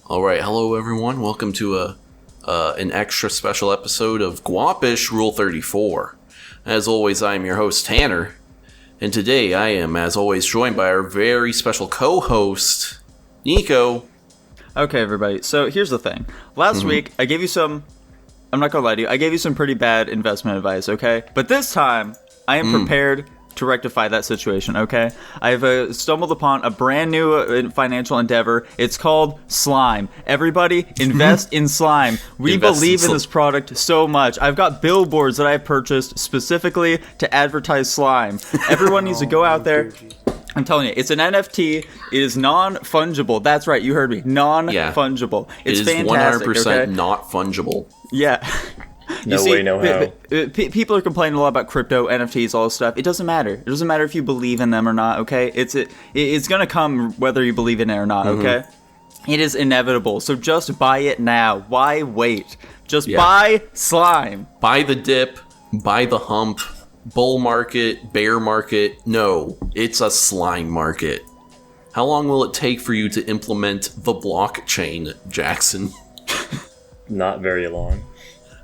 All right, hello everyone. Welcome to an extra special episode of Guapish Rule 34. As always, I am your host Tanner, and today I am, as always, joined by our very special co-host Nico. Okay, everybody. So here's the thing. Last week I gave you some. I'm not gonna lie to you. I gave you some pretty bad investment advice. Okay, but this time I am prepared to rectify that situation, okay? I've stumbled upon a brand new financial endeavor. It's called slime. Everybody, invest in slime. We believe in this product so much. I've got billboards that I've purchased specifically to advertise slime. Everyone needs to go out there. I'm telling you, it's an NFT. It is non-fungible. That's right, you heard me. Non-fungible. It's fantastic. It is 100% okay? not fungible. Yeah. No way, no how. People are complaining a lot about crypto, NFTs, all this stuff. It doesn't matter. It doesn't matter if you believe in them or not, okay? It's going to come whether you believe in it or not, okay? It is inevitable. So just buy it now. Why wait? Just buy slime. Buy the dip, buy the hump, bull market, bear market. No, it's a slime market. How long will it take for you to implement the blockchain, Jackson? Not very long.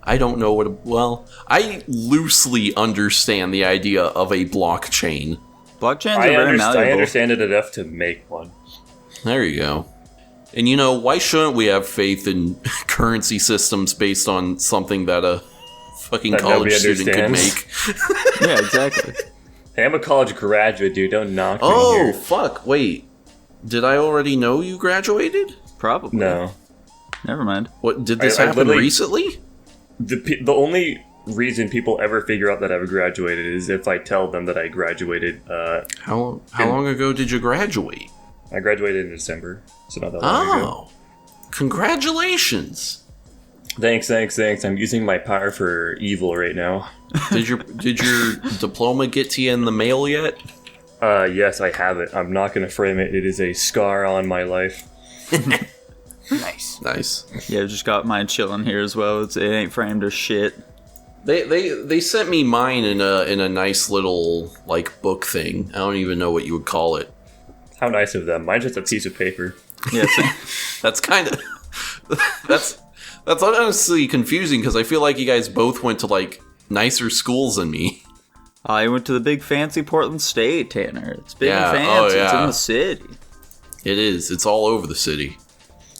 I don't know I loosely understand the idea of a blockchain. Blockchains are very malleable. I understand it enough to make one. There you go. And why shouldn't we have faith in currency systems based on something that a fucking college student could make? Yeah, exactly. Hey, I'm a college graduate, dude. Don't knock me here. Oh, fuck. Wait. Did I already know you graduated? Probably. No. Never mind. What, did this happen recently? The only reason people ever figure out that I've graduated is if I tell them that I graduated. How long ago did you graduate? I graduated in December, so not that long ago. Oh, congratulations! Thanks. I'm using my power for evil right now. Did your diploma get to you in the mail yet? Yes, I have it. I'm not gonna frame it. It is a scar on my life. Nice. Yeah, I just got mine chilling here as well. It ain't framed or shit. They sent me mine in a nice little book thing. I don't even know what you would call it. How nice of them. Mine's just a piece of paper. Yeah, That's kind of that's honestly confusing because I feel like you guys both went to nicer schools than me. I went to the big fancy Portland State, Tanner. It's big and fancy. Oh, yeah. It's in the city. It is. It's all over the city.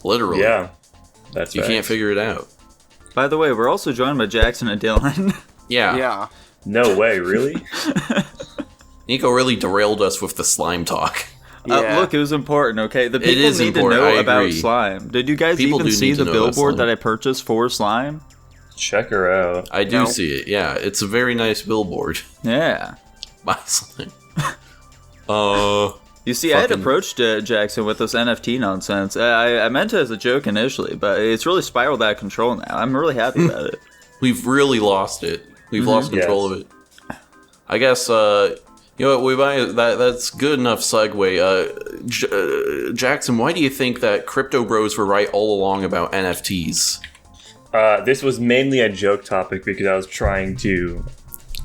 Literally. Yeah, that's You right. can't figure it out. By the way, we're also joined by Jackson and Dylan. Yeah. No way, really? Nico really derailed us with the slime talk. Look, it was important, okay? The people is need important, to know I about agree. slime. Did you guys People even do see need to the know about billboard slime. that I purchased for slime? Check her out. I do see it, yeah. It's a very nice billboard. Yeah. By slime. You see, I had approached Jackson with this NFT nonsense. I meant it as a joke initially, but it's really spiraled out of control now. I'm really happy about it. We've really lost it. We've lost control of it. I guess, that's good enough segue. Jackson, why do you think that crypto bros were right all along about NFTs? This was mainly a joke topic because I was trying to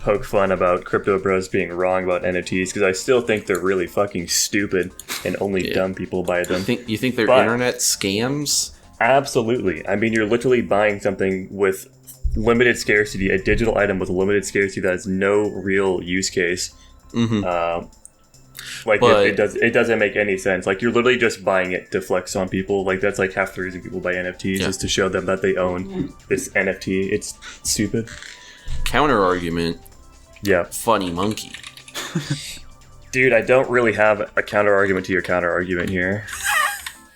poke fun about crypto bros being wrong about NFTs because I still think they're really fucking stupid and only dumb people buy them. You think they're internet scams? Absolutely. I mean, you're literally buying something with limited scarcity, a digital item with limited scarcity that has no real use case. It doesn't make any sense. You're literally just buying it to flex on people. That's half the reason people buy NFTs is to show them that they own this NFT. It's stupid. Counter argument. Yeah. Funny monkey. Dude, I don't really have a counter argument to your counter argument here.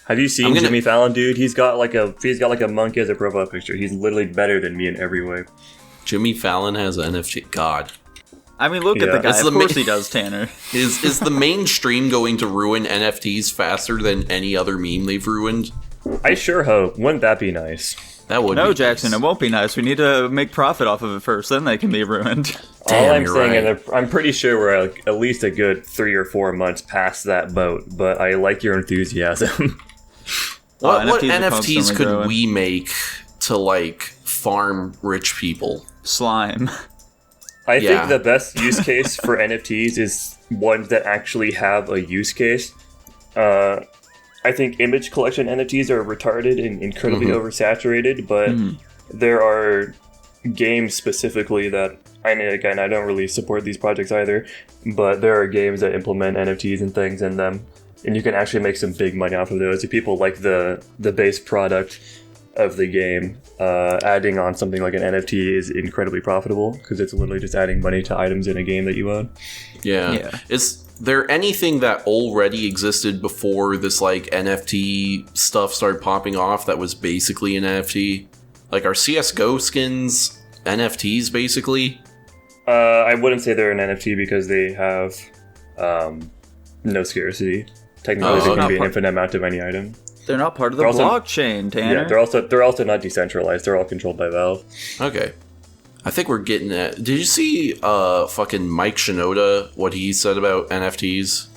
Have you seen Jimmy Fallon, dude? He's got a monkey as a profile picture. He's literally better than me in every way. Jimmy Fallon has an NFT. God. I mean, look at the guy. Of course he does, Tanner. Is the mainstream going to ruin NFTs faster than any other meme they've ruined? I sure hope. Wouldn't that be nice? That would No, be Jackson, nice. It won't be nice. We need to make profit off of it first, then they can be ruined. Damn, All I'm you're saying right. is I'm pretty sure we're at least a good 3 or 4 months past that boat, but I like your enthusiasm. What NFTs are NFTs constantly could growing. we make to farm rich people? Slime. I Yeah. think the best use case for NFTs is ones that actually have a use case. I think image collection NFTs are retarded and incredibly oversaturated, but there are games specifically that, I don't really support these projects either, but there are games that implement NFTs and things in them, and you can actually make some big money off of those. If people like the base product of the game, adding on something like an NFT is incredibly profitable because it's literally just adding money to items in a game that you own. Yeah. Is there anything that already existed before this like NFT stuff started popping off that was basically an NFT? Like, are CS:GO skins NFTs basically? I wouldn't say they're an NFT because they have no scarcity. Technically, there can be an infinite amount of any item. They're not part of the blockchain, Tanner. Yeah, they're also not decentralized. They're all controlled by Valve. Okay. I think we're getting at... Did you see fucking Mike Shinoda, what he said about NFTs?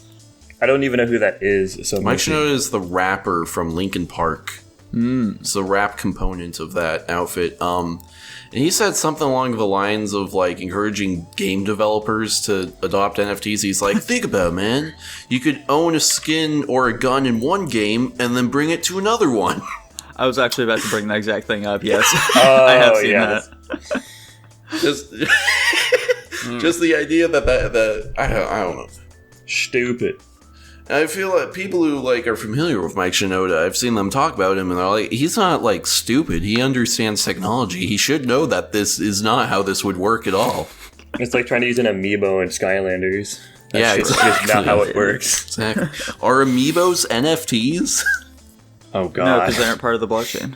I don't even know who that is. So Mike Shinoda is the rapper from Linkin Park. It's the rap component of that outfit. And he said something along the lines of, like, encouraging game developers to adopt NFTs. He's like, think about it, man. You could own a skin or a gun in one game and then bring it to another one. I was actually about to bring that exact thing up, yes. I have seen that. Just the idea that I don't know. Stupid. I feel like people who like are familiar with Mike Shinoda, I've seen them talk about him, and they're like, he's not like stupid. He understands technology. He should know that this is not how this would work at all. It's like trying to use an amiibo in Skylanders. That's just not how it works. Exactly. Are amiibos NFTs? Oh god, no, because they aren't part of the blockchain.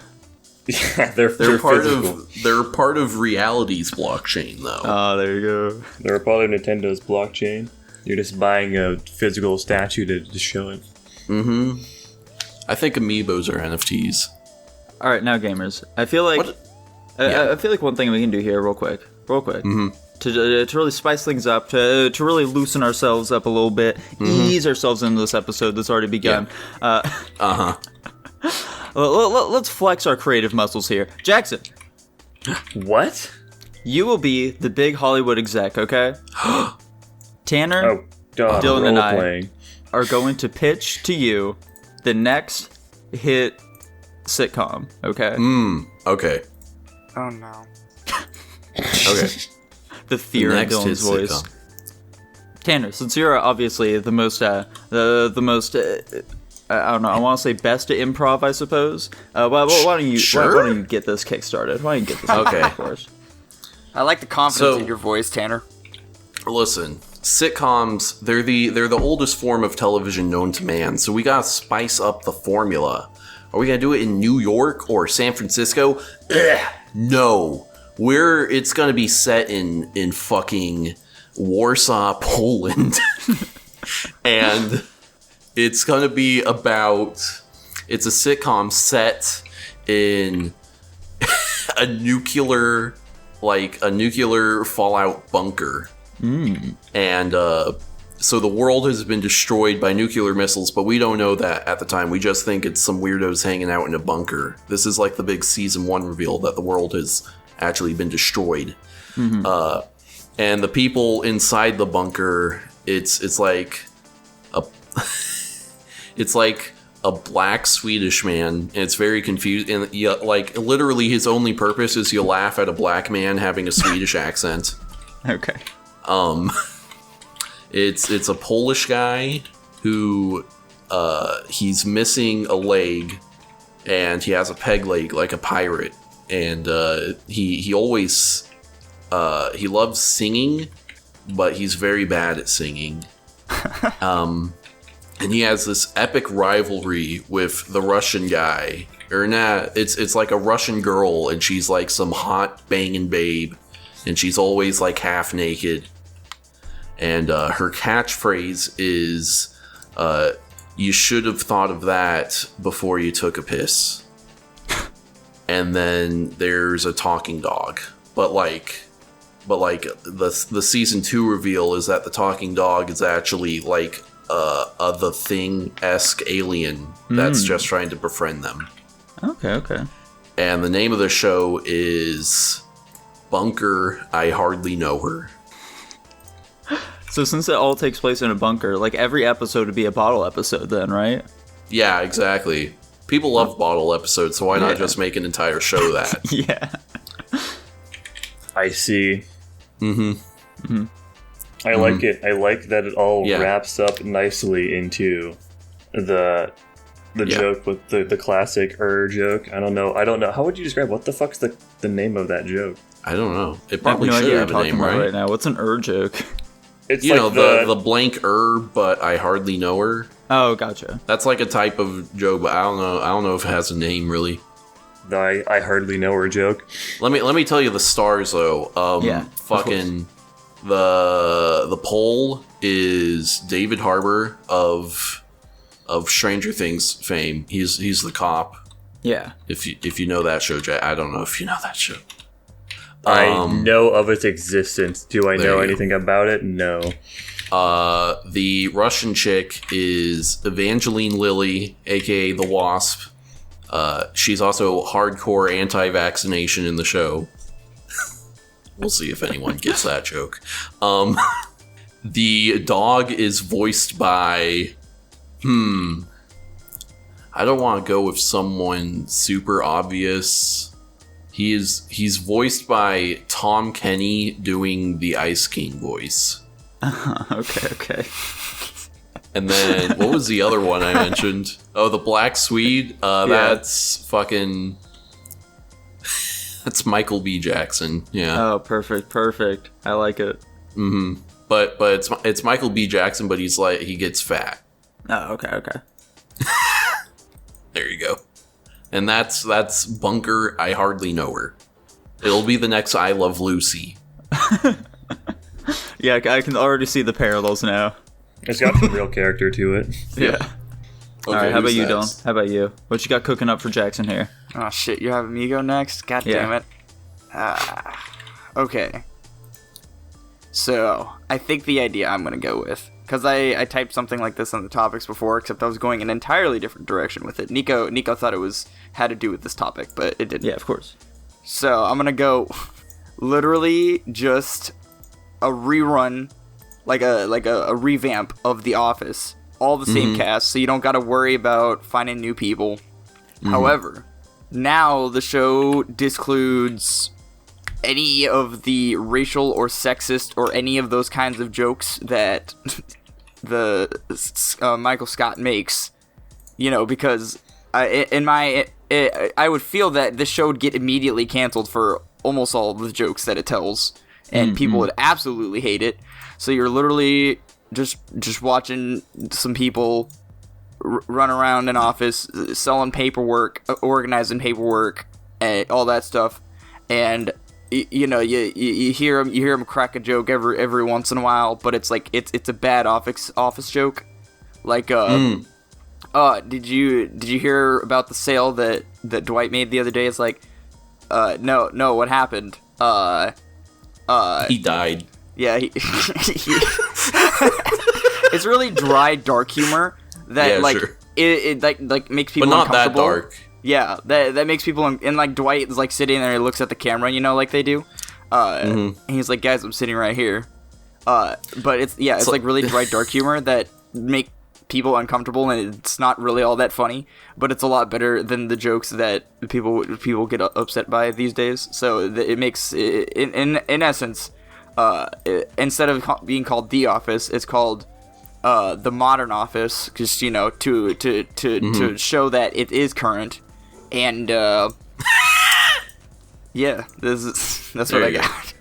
Yeah, they're part physical. they're part of reality's blockchain, though. Oh, there you go. They're a part of Nintendo's blockchain. You're just buying a physical statue to show it. I think amiibos are NFTs. All right, now gamers. I feel like I feel like one thing we can do here, real quick, to really spice things up, to really loosen ourselves up a little bit, ease ourselves into this episode that's already begun. Yeah. Let's flex our creative muscles here, Jackson. What? You will be the big Hollywood exec, okay? Tanner, Dylan and I are going to pitch to you the next hit sitcom, okay? Okay. Oh no. Okay. The fear in Dylan's voice. Tanner, since you're obviously the most, I don't know, I want to say best at improv, I suppose. Why don't you get this kick started? Why don't you get this Okay. for us? I like the confidence in your voice, Tanner. Listen, sitcoms, they're the oldest form of television known to man, so we gotta spice up the formula. Are we gonna do it in New York or San Francisco? No. It's gonna be set in fucking Warsaw, Poland. And it's gonna be it's a sitcom set in a nuclear fallout bunker. And so the world has been destroyed by nuclear missiles, but we don't know that at the time. We just think it's some weirdos hanging out in a bunker. This is like the big season 1 reveal that the world has actually been destroyed. And the people inside the bunker, it's like a black Swedish man, and it's very confused. And like literally, his only purpose is you laugh at a black man having a Swedish accent. Okay. It's a Polish guy who he's missing a leg, and he has a peg leg like a pirate, and he always he loves singing, but he's very bad at singing. And he has this epic rivalry with the Russian guy. Or not, it's like a Russian girl, and she's like some hot banging babe, and she's always like half naked. And her catchphrase is, you should have thought of that before you took a piss. And then there's a talking dog. But the season 2 reveal is that the talking dog is actually like the Thing-esque alien that's just trying to befriend them. Okay. And the name of the show is Bunker, I Hardly Know Her. So since it all takes place in a bunker, like every episode would be a bottle episode then, right? Yeah, exactly. People love bottle episodes, so why not just make an entire show that? Yeah. I see. Mm-hmm. I like it. I like that it all Yeah. wraps up nicely into the joke with the classic joke. I don't know. How would you describe what the fuck's the name of that joke? I don't know. It I have probably no should idea have what a you're talking name, about right? right now. What's an joke? It's You like know, the blank but I hardly know her. Oh, gotcha. That's like a type of joke, but I don't know if it has a name really. the I hardly know her joke. Let me tell you the stars though. Yeah, Fucking the poll is David Harbour of Stranger Things fame. He's the cop. Yeah. If you know that show, Jack. I don't know if you know that show. I know of its existence. Do I know you anything about it? No. The Russian chick is Evangeline Lilly, aka the Wasp. She's also hardcore anti-vaccination in the show. We'll see if anyone gets that joke. The dog is voiced by... I don't want to go with someone super obvious. He's voiced by Tom Kenny doing the Ice King voice. Okay. And then, what was the other one I mentioned? Oh, the Black Swede. That's fucking... That's Michael B. Jackson. Yeah. Oh, perfect. I like it. Mm-hmm. But it's Michael B. Jackson, but he gets fat. Oh, okay. There you go. And that's Bunker. I hardly know her. It'll be the next I Love Lucy. Yeah, I can already see the parallels now. It's got some real character to it. Yeah. Okay, Alright, how about who's you, next? Dylan? How about you? What you got cooking up for Jackson here? Oh shit, you're having me go next? God Yeah. damn it. Okay. So, I think the idea I'm gonna go with, because I typed something like this on the topics before, except I was going an entirely different direction with it. Nico thought it had to do with this topic, but it didn't. Yeah, of course. So, I'm gonna go literally just a rerun, like a revamp of The Office. All the same cast, so you don't gotta worry about finding new people. However, now the show discludes any of the racial or sexist or any of those kinds of jokes that Michael Scott makes. You know, because I would feel that this show would get immediately canceled for almost all of the jokes that it tells, and people would absolutely hate it. So you're literally just watching some people run around an office selling paperwork, organizing paperwork, and all that stuff, and you hear them crack a joke every once in a while, but it's like it's a bad office joke, like did you hear about the sale that Dwight made the other day? It's like no, what happened? He died. Yeah, it's really dry, dark humor that sure. it like makes people But not that uncomfortable. dark. Yeah, that makes people and like Dwight is like sitting there and looks at the camera, like they do. And he's like, guys, I'm sitting right here. But it's like really dry, dark humor that make people uncomfortable, and it's not really all that funny, but it's a lot better than the jokes that people get upset by these days. So it makes in essence. Instead of being called The Office, it's called The Modern Office, because to show that it is current, and yeah, that's what I got.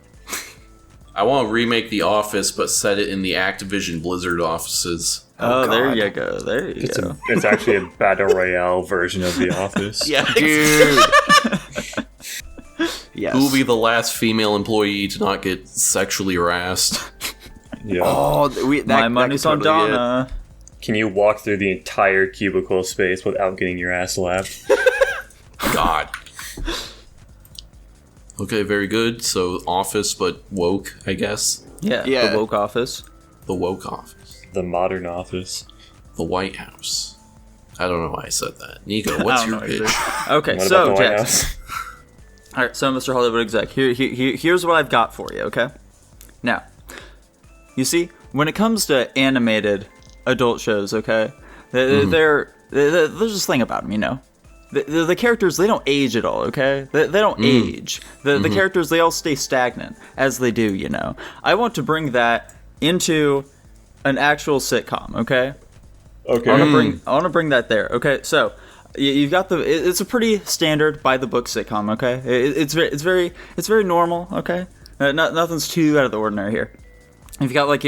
I want to remake The Office, but set it in the Activision Blizzard offices. Oh, there God. you go. There you go. It's actually a battle royale version of The Office. Yeah, Dude. Yes. Who will be the last female employee to not get sexually harassed? Yeah. Oh, My money's on totally Donna. Can you walk through the entire cubicle space without getting your ass slapped? God. Okay, very good. So, Office, but woke, I guess. Yeah, Yeah. the woke office. The woke office. The modern office. The White House. I don't know why I said that. Nico, what's I your don't pitch? know either. Okay, What so about the White Jackson. House? All right, so Mr. Hollywood exec, here's what I've got for you. Okay, now, you see, when it comes to animated adult shows, okay, they're there's this thing about them, you know. The characters, they don't age at all, okay? They don't age. The characters, they all stay stagnant, as they do, you know. I want to bring that into an actual sitcom, okay? Okay. I want to bring that there, okay? So, you've got it's a pretty standard by-the-book sitcom, okay? It's very normal, okay? Nothing's too out of the ordinary here. You got like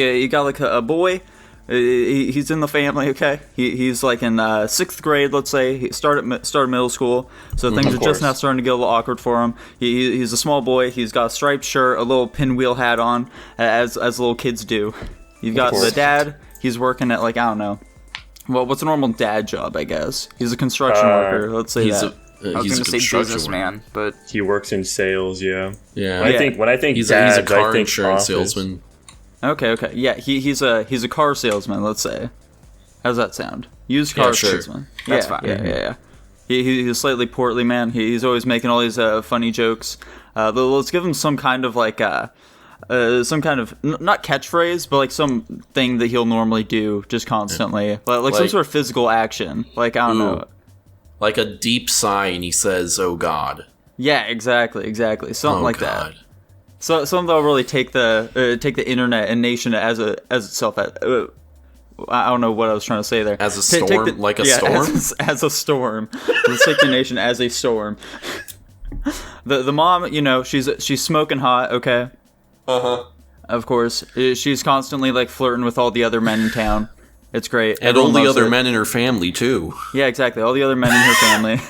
a boy. He's in the family, okay? He's like in 6th grade, let's say. He started middle school, so things are just now starting to get a little awkward for him. He's a small boy. He's got a striped shirt, a little pinwheel hat on, as little kids do. You've got the dad. He's working at, like, I don't know. Well, what's a normal dad job, I guess? He's a construction worker, let's say that. I was going to say businessman, but he works in sales. Yeah. Yeah. When I think he's dads, a car I think insurance office. salesman. Okay. Yeah, he's a car salesman, let's say. How's that sound? Used car salesman. That's fine. Yeah. He's a slightly portly man. He's always making all these funny jokes. Let's give him some kind of like some kind of not catchphrase, but like something that he'll normally do just constantly, like some sort of physical action. Like, I don't know. Like a deep sigh, and he says, "Oh God." Yeah, exactly. Something like that. So some they'll really take the internet and nation as itself. I don't know what I was trying to say there. As a storm, like a storm. As a storm. Let's take the nation as a storm. The mom, you know, she's smoking hot. Okay. Of course, she's constantly like flirting with all the other men in town. It's great. And all the other men in her family too. Yeah, exactly. All the other men in her family.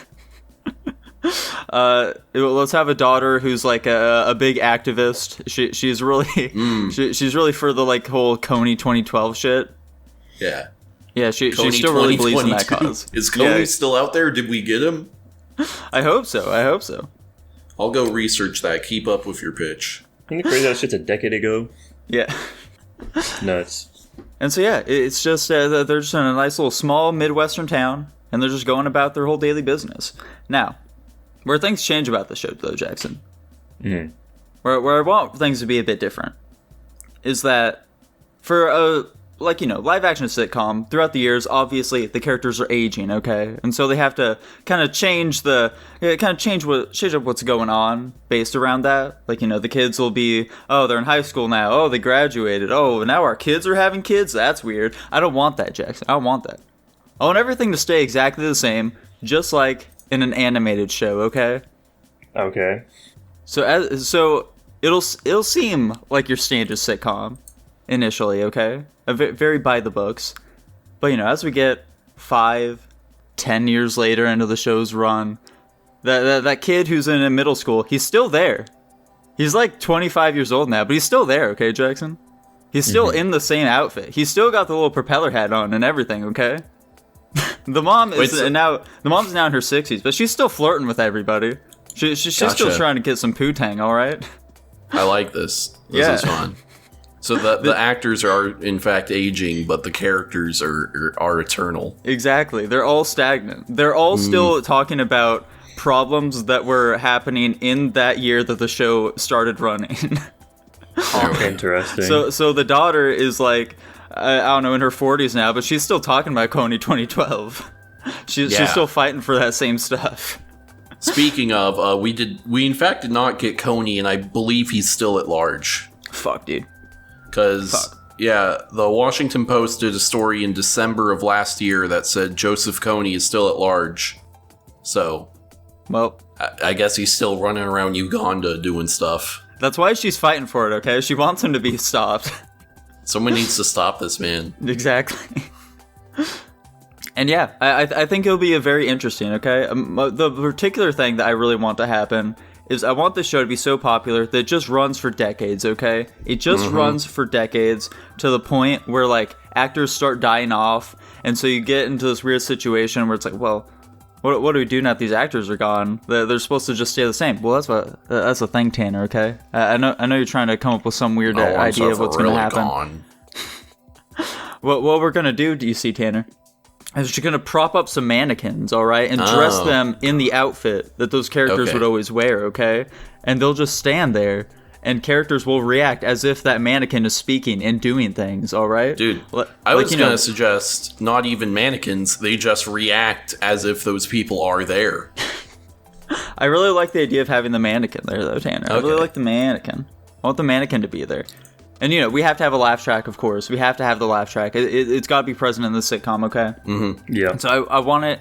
Let's have a daughter who's like a big activist. She's really she's really for the like whole Coney 2012 shit. Yeah. Yeah, she still really believes in that cause. Is Coney still out there? Did we get him? I hope so. I'll go research that. Keep up with your pitch. Isn't it crazy that shit's a decade ago? Yeah. Nuts. And so yeah, it's just they're just in a nice little small Midwestern town, and they're just going about their whole daily business. Now, where things change about the show, though, Jackson, where I want things to be a bit different, is that for a live action sitcom, throughout the years, obviously the characters are aging, okay, and so they have to kind of change up what's going on based around that. Like, you know, the kids will be, oh, they're in high school now, oh, they graduated, oh, now our kids are having kids. That's weird. I don't want that, Jackson. I don't want that. I want everything to stay exactly the same, just like in an animated show, okay? Okay. So it'll seem like your standard sitcom initially, okay? Very by the books. But, you know, as we get 5-10 years later into the show's run, that kid who's in middle school, he's still there. He's like 25 years old now, but he's still there, okay, Jackson? He's still in the same outfit. He's still got the little propeller hat on and everything, okay? The mom's now in her 60s, but she's still flirting with everybody. She's still trying to get some poo-tang, all right? I like this. This is fun. So the actors are in fact aging, but the characters are eternal. Exactly. They're all stagnant. They're all still talking about problems that were happening in that year that the show started running. Interesting. So the daughter is like, I don't know, in her 40s now, but she's still talking about Coney 2012. She's still fighting for that same stuff. Speaking of, we in fact did not get Coney, and I believe he's still at large. Fuck, dude. Because, the Washington Post did a story in December of last year that said Joseph Coney is still at large. So, well, I guess he's still running around Uganda doing stuff. That's why she's fighting for it, okay? She wants him to be stopped. Someone needs to stop this man. Exactly. And yeah, I think it'll be a very interesting, okay? The particular thing that I really want to happen is I want this show to be so popular that it just runs for decades, okay? It just runs for decades to the point where, like, actors start dying off, and so you get into this weird situation where it's like, well, what do we do now that these actors are gone? They're supposed to just stay the same. Well, that's a thing, Tanner, okay? I know you're trying to come up with some weird idea of what's going to happen. What we're going to do you see, Tanner, is you're going to prop up some mannequins, all right, and dress them in the outfit that those characters would always wear, okay? And they'll just stand there, and characters will react as if that mannequin is speaking and doing things, all right? Dude, I was going to suggest not even mannequins, they just react as if those people are there. I really like the idea of having the mannequin there, though, Tanner. I really like the mannequin. I want the mannequin to be there. And, we have to have a laugh track, of course. We have to have the laugh track. It's got to be present in the sitcom, okay? Mm-hmm. Yeah. So I want it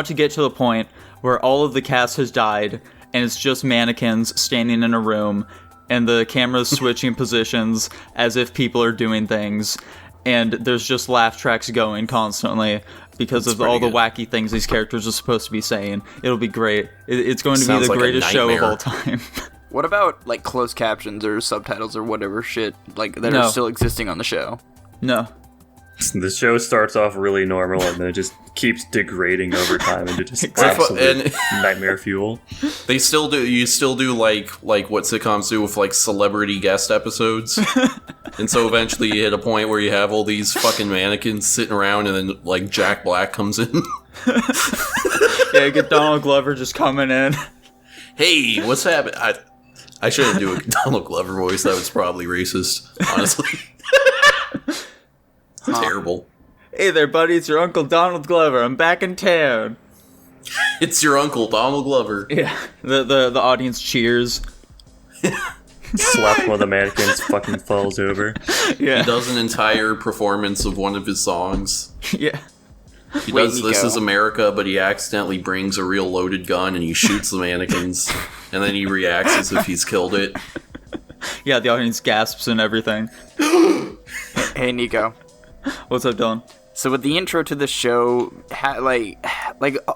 to get to the point where all of the cast has died, and it's just mannequins standing in a room, and the camera's switching positions as if people are doing things, and there's just laugh tracks going constantly because of all the wacky things these characters are supposed to be saying. It'll be great. It's going to be the greatest show of all time. What about, like, closed captions or subtitles or whatever shit, like, that are still existing on the show? No. The show starts off really normal and then it just keeps degrading over time into just absolute nightmare fuel. You still do like what sitcoms do with like celebrity guest episodes. And so eventually you hit a point where you have all these fucking mannequins sitting around and then like Jack Black comes in. Yeah, get Donald Glover just coming in. Hey, what's happening? I shouldn't do a Donald Glover voice. That was probably racist, honestly. Terrible. Hey there, buddy. It's your Uncle Donald Glover. I'm back in town. It's your Uncle Donald Glover. Yeah. The audience cheers. Slap one of the mannequins, fucking falls over. Yeah. He does an entire performance of one of his songs. Yeah. He does This Is America, but he accidentally brings a real loaded gun and he shoots the mannequins. And then he reacts as if he's killed it. Yeah, the audience gasps and everything. Hey, Nico. What's up, Dylan? So with the intro to the show, like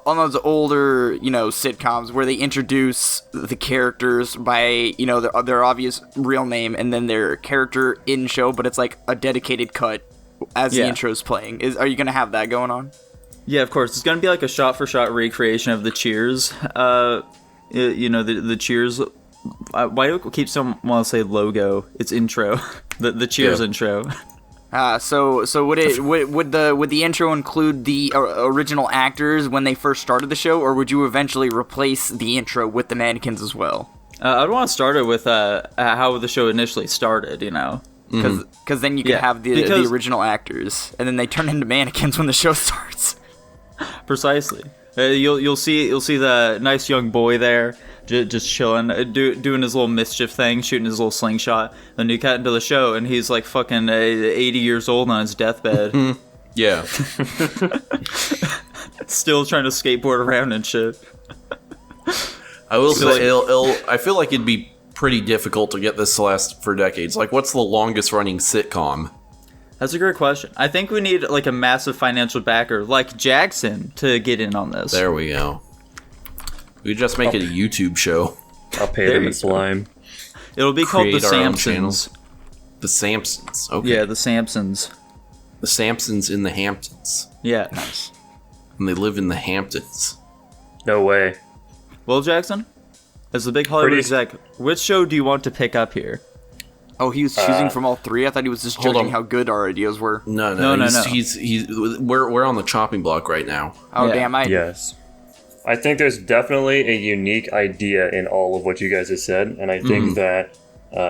on those older, sitcoms where they introduce the characters by, their obvious real name and then their character in show, but it's like a dedicated cut as the intro's playing. Are you gonna have that going on? Yeah, of course. It's gonna be like a shot-for-shot recreation of the Cheers. The Cheers. Why do I keep someone want to say logo? It's intro. the Cheers intro. So would the intro include the original actors when they first started the show, or would you eventually replace the intro with the mannequins as well? I'd want to start it with how the show initially started, Because then you can have the original actors, and then they turn into mannequins when the show starts. Precisely. You'll see the nice young boy there, just chilling, doing his little mischief thing, shooting his little slingshot. Then you cut into the show, and he's like fucking 80 years old on his deathbed. Yeah. Still trying to skateboard around and shit. I will say, I feel like it'd be pretty difficult to get this to last for decades. Like, what's the longest running sitcom? That's a great question. I think we need like a massive financial backer like Jackson to get in on this. There we go. We just make it a YouTube show. I'll pay them in slime. It'll be called The Sampsons. The Sampsons. Okay. Yeah, The Sampsons. The Sampsons in the Hamptons. Yeah. Nice. And they live in the Hamptons. No way. Well, Jackson, as the big Hollywood exec, which show do you want to pick up here? Oh, he was choosing from all three? I thought he was just judging how good our ideas were. No. We're on the chopping block right now. Oh, damn. Yes. I think there's definitely a unique idea in all of what you guys have said, and I think that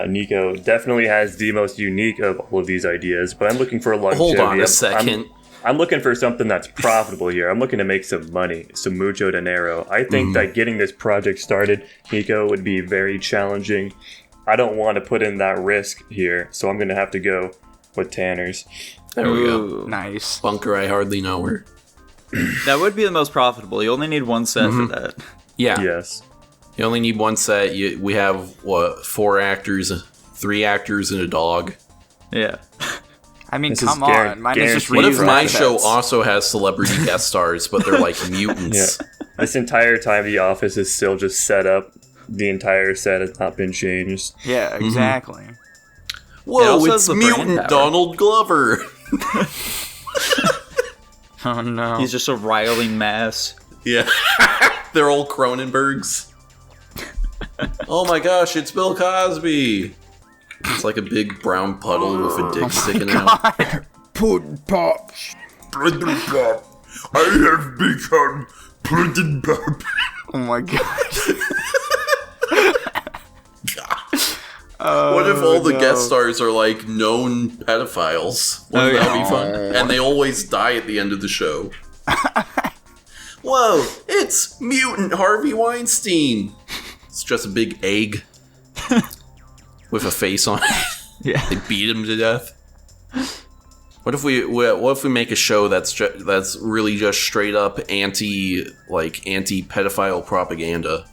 Nico definitely has the most unique of all of these ideas, but I'm looking for longevity. Hold on a second. I'm looking for something that's profitable here. I'm looking to make some money, some mucho dinero. I think that getting this project started, Nico, would be very challenging. I don't want to put in that risk here, so I'm going to have to go with Tanner's. There we go. Nice. Bunker I hardly know her. That would be the most profitable. You only need one set for that. Yeah. Yes. You only need one set. We have, 4 actors, 3 actors, and a dog. Yeah. I mean, come on. Mine is just What if my sets. show also has celebrity guest stars, but they're like mutants? Yeah. This entire time, the office is still just set up. The entire set has not been changed. Yeah, exactly. Whoa, it's mutant Donald Glover. Oh, no. He's just a riling mass. Yeah. They're all Cronenbergs. Oh my gosh, it's Bill Cosby. It's like a big brown puddle with a dick sticking out. Puddin' Pop. Puddin' Pop. I have become Puddin' Pop. Oh my god. What if all the guest stars are like known pedophiles? Wouldn't that be fun? And they always die at the end of the show. Whoa, it's mutant Harvey Weinstein. It's just a big egg with a face on it. Yeah. They beat him to death. What if we make a show that's really just straight up anti pedophile propaganda?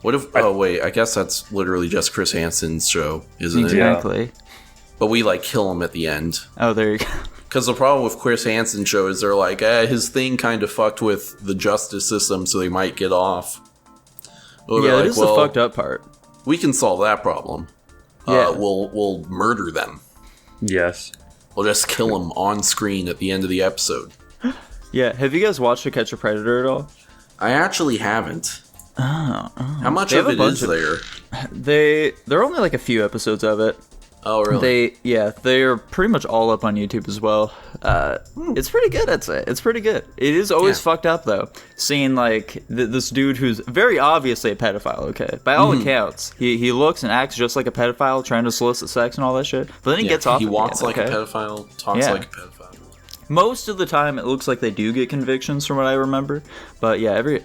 What if? Oh wait, I guess that's literally just Chris Hansen's show, isn't it? Exactly. But we like kill him at the end. Oh, there you go. Because the problem with Chris Hansen's show is they're like, his thing kind of fucked with the justice system, so they might get off. Or Yeah, like, that is the fucked up part. We can solve that problem. Yeah. We'll murder them. Yes. We'll just kill them on screen at the end of the episode. Yeah, have you guys watched To Catch a Predator at all? I actually haven't. Oh. How much They of have it a is bunch of- there? There are only like a few episodes of it. Oh, really? They're pretty much all up on YouTube as well. It's pretty good, I'd say. It's pretty good. It is always fucked up, though. Seeing, like, this dude who's very obviously a pedophile, okay? By all accounts, he looks and acts just like a pedophile, trying to solicit sex and all that shit. But then he gets off. He at the walks end, like okay? a pedophile, talks Yeah. like a pedophile. Most of the time, it looks like they do get convictions, from what I remember. But yeah, every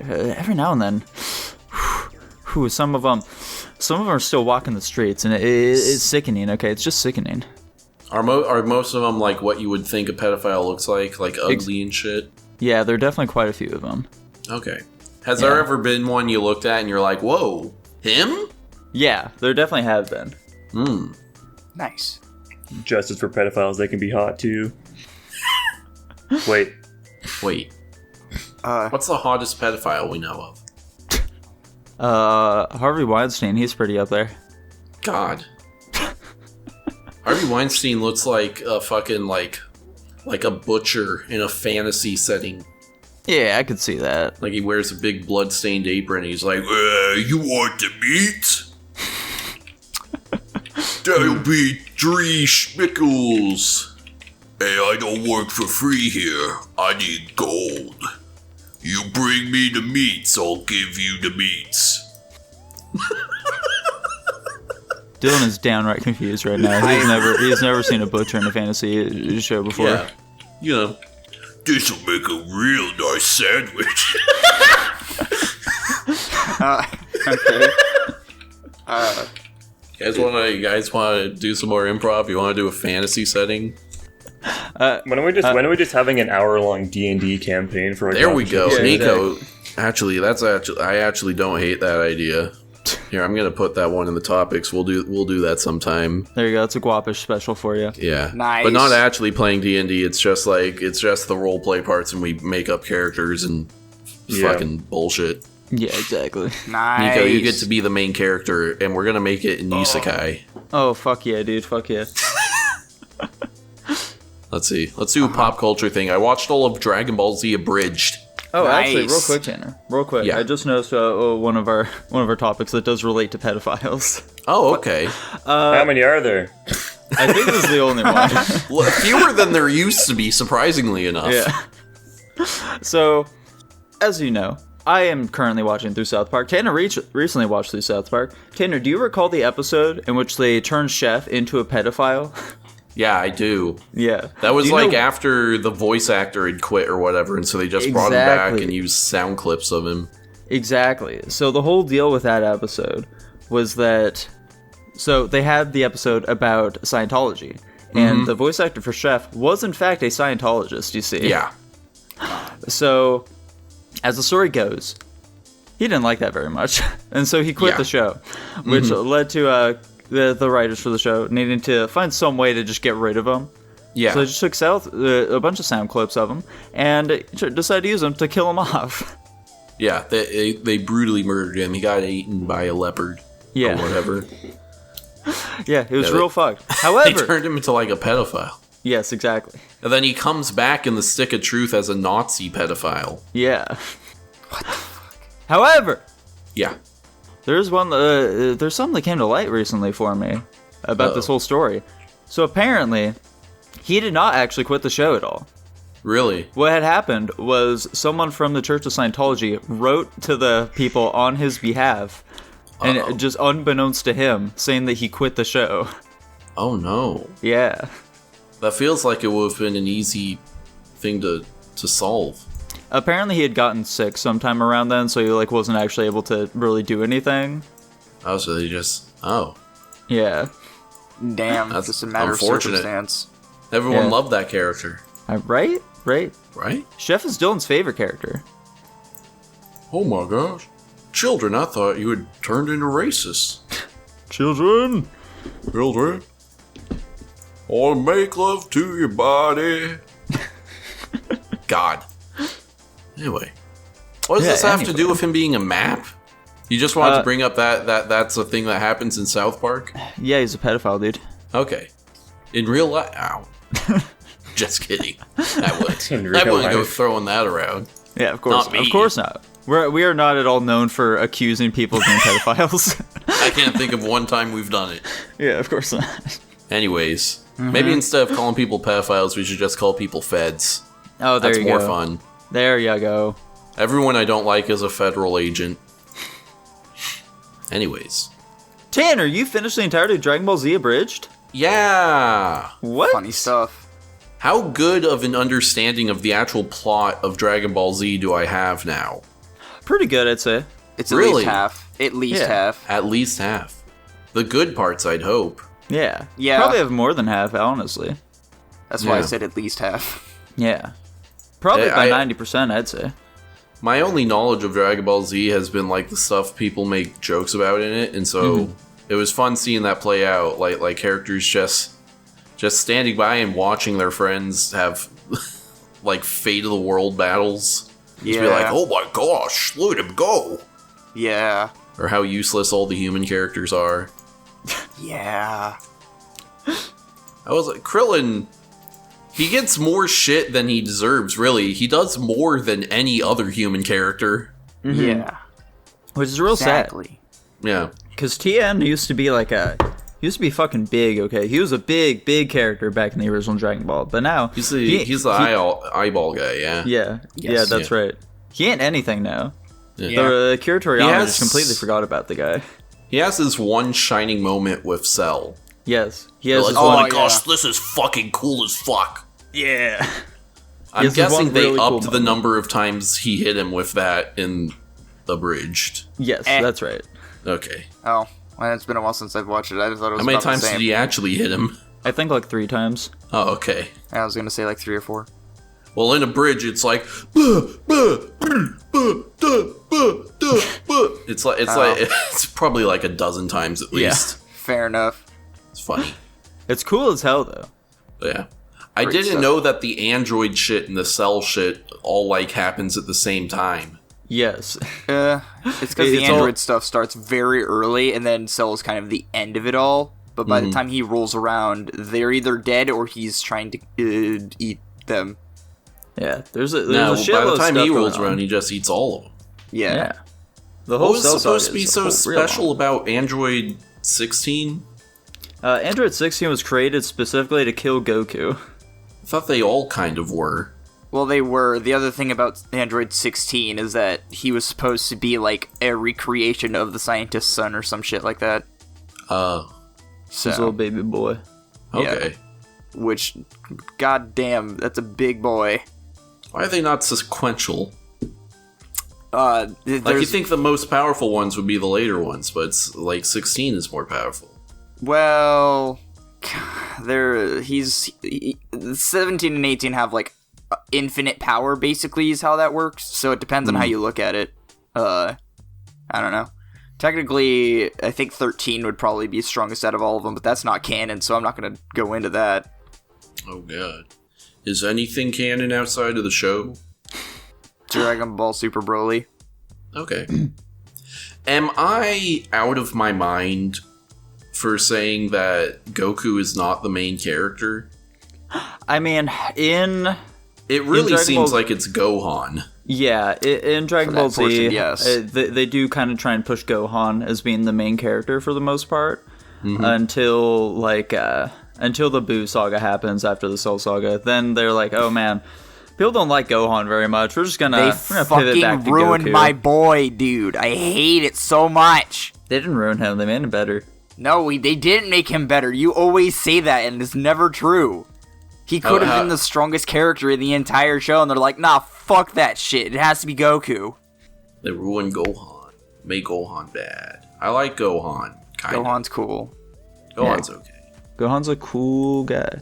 now and then, some of them are still walking the streets, and it's sickening. Okay, it's just sickening. Are most of them like what you would think a pedophile looks like ugly and shit? Yeah, there are definitely quite a few of them. Okay. Has there ever been one you looked at and you're like, whoa, him? Yeah, there definitely have been. Nice. Justice for pedophiles, they can be hot too. Wait. What's the hottest pedophile we know of? Harvey Weinstein, he's pretty up there. God. Harvey Weinstein looks like a fucking like a butcher in a fantasy setting. Yeah, I could see that. Like he wears a big blood-stained apron and he's like, you want the meat? That'll be 3 schmickles. Hey, I don't work for free here. I need gold. You bring me the meats, I'll give you the meats. Dylan is downright confused right now. He's never seen a butcher in a fantasy show before. Yeah. You know. This'll make a real nice sandwich. Okay. You guys wanna do some more improv? You wanna do a fantasy setting? When are we just having an hour-long D&D campaign for? There we go, Yeah, Nico. Actually, I actually don't hate that idea. Here, I'm gonna put that one in the topics. We'll do that sometime. There you go. It's a Guapish special for you. Yeah, Nice. But not actually playing D&D. It's just the role play parts, and we make up characters and fucking bullshit. Yeah, exactly. Nice. Nico, you get to be the main character, and we're gonna make it an isekai. Oh, fuck yeah, dude. Fuck yeah. Let's see. Let's do a pop culture thing. I watched all of Dragon Ball Z Abridged. Oh, actually, real Nice. quick, Tanner. Real quick. Yeah. I just noticed one of our topics that does relate to pedophiles. Oh, okay. How many are there? I think this is the only one. Well, fewer than there used to be, surprisingly enough. Yeah. So, as you know, I am currently watching through South Park. Tanner recently watched through South Park. Tanner, do you recall the episode in which they turned Chef into a pedophile? Yeah, I do. Yeah. That was Do you like know- after the voice actor had quit or whatever, and so they just brought him back Exactly. and used sound clips of him. Exactly. So the whole deal with that episode was that... So they had the episode about Scientology. And the voice actor for Chef was, in fact, a Scientologist, you see. Yeah. So, as the story goes, he didn't like that very much. And so he quit Yeah. the show, which led to the writers for the show needing to find some way to just get rid of him. Yeah. So they just took a bunch of sound clips of him and decided to use them to kill him off. Yeah, they brutally murdered him. He got eaten by a leopard. Yeah. Or whatever. Yeah, it was Yeah, real fucked. They However, turned him into like a pedophile. yes, exactly. And then he comes back in the stick of truth as a Nazi pedophile. Yeah. What the fuck? However, Yeah. there's something that came to light recently for me about this whole story. So apparently, he did not actually quit the show at all. Really? What had happened was someone from the Church of Scientology wrote to the people on his behalf And just unbeknownst to him, saying that he quit the show. Oh no. Yeah. That feels like it would have been an easy thing to solve. Apparently he had gotten sick sometime around then, so he like wasn't actually able to really do anything. Oh, so they just... Oh. Yeah. Damn, That's just a matter of unfortunate. circumstance. Everyone Yeah. loved that character. Right? Right. Right? Chef is Dylan's favorite character. Oh my gosh. Children, I thought you had turned into racists. Children! Children, I'll make love to your body. God. Anyway. What does this have to do with him being a map? You just wanted to bring up that's a thing that happens in South Park? Yeah, he's a pedophile, dude. Okay. In real life... Ow. Just kidding. I In real wouldn't go life. throwing that around. Yeah, of course. Not me. Of course not. We are not at all known for accusing people of being pedophiles. I can't think of one time we've done it. Yeah, of course not. Anyways, maybe instead of calling people pedophiles, we should just call people feds. Oh, there That's you more go. fun. There you go. Everyone I don't like is a federal agent. Anyways. Tanner, you finished the entirety of Dragon Ball Z Abridged? Yeah! What? Funny stuff. How good of an understanding of the actual plot of Dragon Ball Z do I have now? Pretty good, I'd say. It's at Really? least half. At least Yeah. half. At least half. The good parts, I'd hope. Yeah. Yeah. Probably have more than half, honestly. That's why I Yeah. said at least half. Yeah. Probably Yeah, by I- 90%, I'd say. My only knowledge of Dragon Ball Z has been like the stuff people make jokes about in it, and so it was fun seeing that play out. Like characters just standing by and watching their friends have like fate of the world battles. Just be like, oh my gosh, look at him go! Yeah. Or how useless all the human characters are. Yeah. I was like, Krillin, he gets more shit than he deserves, really. He does more than any other human character. Yeah. Which is real Exactly. Yeah. sad. Because TN used to be he used to be fucking big, okay? He was a big character back in the original Dragon Ball. But now... He's the eyeball guy, yeah. Yeah. Yeah, that's Yeah. right. He ain't anything now. Yeah. The Akira Toriyama has- just completely forgot about the guy. He has this one shining moment with Cell. Yes. He You're has like, his oh one- my gosh, this is fucking cool as fuck. Yeah. I'm has this guessing one they really upped cool the moment. number of times he hit him with that in Abridged. Yes, Eh. that's right. Okay. Oh. Well, it's been a while since I've watched it. I thought it was How many about times the did same. he actually hit him? I think like 3 times. Oh, okay. I was gonna say like 3 or 4. Well, in Abridged, it's like... "Buh, buh, buh, buh, duh, buh, duh, buh." It's like it's probably like a dozen times at Yeah. least. Fair enough. It's funny. It's cool as hell, though. But yeah. I Great didn't stuff. know that the Android shit and the Cell shit all like happens at the same time. Yes. It's because the It's all- Android stuff starts very early, and then Cell is kind of the end of it all. But by the time he rolls around, they're either dead or he's trying to eat them. Yeah, there's a No, shitload by the of time stuff he rolls going on. around, he just eats all of them. Yeah. Yeah. The whole What was Cell supposed saga to be is so real special long. about Android 16? Android 16 was created specifically to kill Goku. I thought they all kind of were. Well, they were. The other thing about Android 16 is that he was supposed to be like a recreation of the scientist's son or some shit like that. His little So, baby boy. Okay. which, goddamn, that's a big boy. Why are they not sequential? Like Like, you think the most powerful ones would be the later ones, but it's like 16 is more powerful. Well, 17 and 18 have like infinite power. Basically, is how that works. So it depends on how you look at it. I don't know. Technically, I think 13 would probably be strongest out of all of them, but that's not canon, so I'm not going to go into that. Oh god. Is anything canon outside of the show? Dragon Ball Super Broly. Okay. Am I out of my mind for saying that Goku is not the main character? I mean, in It really Dragon seems Ball- like it's Gohan. in Dragon For that Ball Z, portion, yes. they do kind of try and push Gohan as being the main character for the most part until the Buu saga happens after the Cell saga. Then they're like, oh man, people don't like Gohan very much. We're They gonna pivot back fucking to ruined Goku. my boy, dude. I hate it so much. They didn't ruin him. They made him better. No, they didn't make him better. You always say that, and it's never true. He could have been the strongest character in the entire show, and they're like, nah, fuck that shit. It has to be Goku. They ruined Gohan. Made Gohan bad. I like Gohan. Kinda. Gohan's cool. Gohan's okay. Gohan's a cool guy.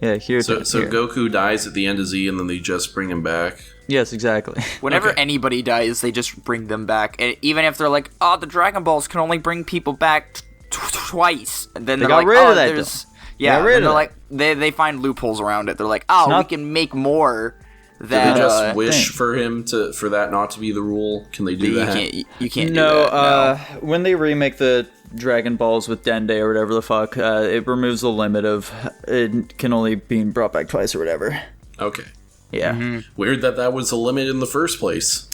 Yeah, here. So Goku dies at the end of Z, and then they just bring him back. Yes, exactly. Whenever anybody dies, they just bring them back. And even if they're like, oh, the Dragon Balls can only bring people back twice. And then They they're got like, rid of oh, that, there's... though. Yeah, Got rid and of they're that. like, they find loopholes around it. They're like, oh, not- we can make more Can that... they just wish thing. for him for that not to be the rule? Can they do that? You can't do No, that. No. when they remake the Dragon Balls with Dende or whatever the fuck, it removes the limit of it can only be brought back twice or whatever. Okay. Yeah. Mm-hmm. Weird that was the limit in the first place.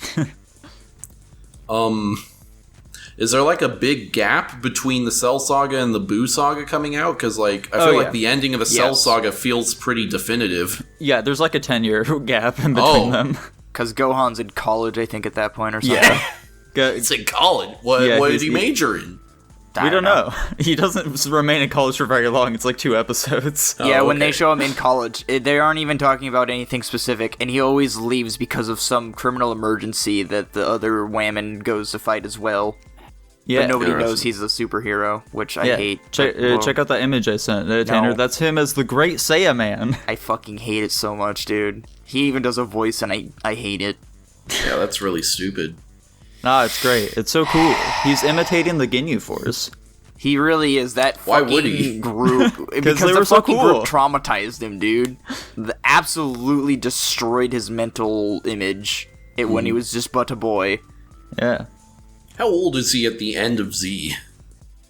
Is there like a big gap between the Cell Saga and the Boo Saga coming out? Because like I feel yeah. like the ending of the Cell Yes. Saga feels pretty definitive. Yeah, there's like a 10-year gap in between them. Because Gohan's in college, I think, at that point or something. Yeah. It's in college. What Yeah, did he's- he major in? We don't know. He doesn't remain in college for very long. It's like 2 episodes. Yeah, Oh, when they okay. show him in college, they aren't even talking about anything specific, and he always leaves because of some criminal emergency that the other Whammon goes to fight as well. Yeah. But nobody Interesting. knows he's a superhero, which I Yeah. hate. Check, Well, check out that image I sent, Tanner. No. That's him as the Great Saiyan Man. I fucking hate it so much, dude. He even does a voice, and I hate it. Yeah, that's really stupid. Nah, it's great. It's so cool. He's imitating the Ginyu Force. He really is that Why fucking would he? group. because they the were so fucking cool. group traumatized him, dude. Absolutely destroyed his mental image when he was just but a boy. Yeah. How old is he at the end of Z?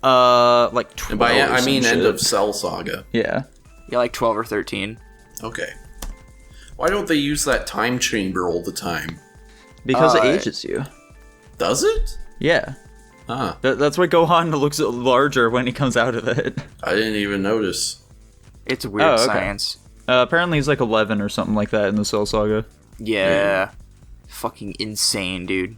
Like 12 And by or I some mean end shit. of Cell Saga. Yeah. Yeah, like 12 or 13. Okay. Why don't they use that time chamber all the time? Because it ages you. Does it? Yeah. Huh. That's why Gohan looks larger when he comes out of it. I didn't even notice. It's weird Oh, okay. science. Apparently he's like 11 or something like that in the Cell Saga. Yeah. Fucking insane, dude.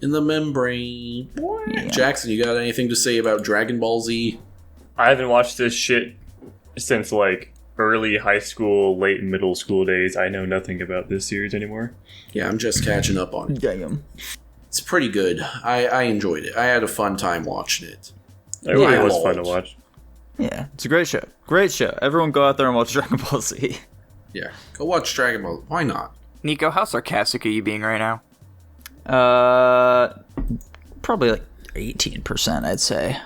In the membrane. Yeah. Jackson, you got anything to say about Dragon Ball Z? I haven't watched this shit since like early high school, late middle school days. I know nothing about this series anymore. Yeah, I'm just catching up on it. Damn. It's pretty good. I enjoyed it. I had a fun time watching it. It really Yeah. was fun to watch. Yeah, it's a great show. Great show. Everyone go out there and watch Dragon Ball Z. Yeah. Go watch Dragon Ball. Why not? Nico, how sarcastic are you being right now? Probably like 18%, I'd say.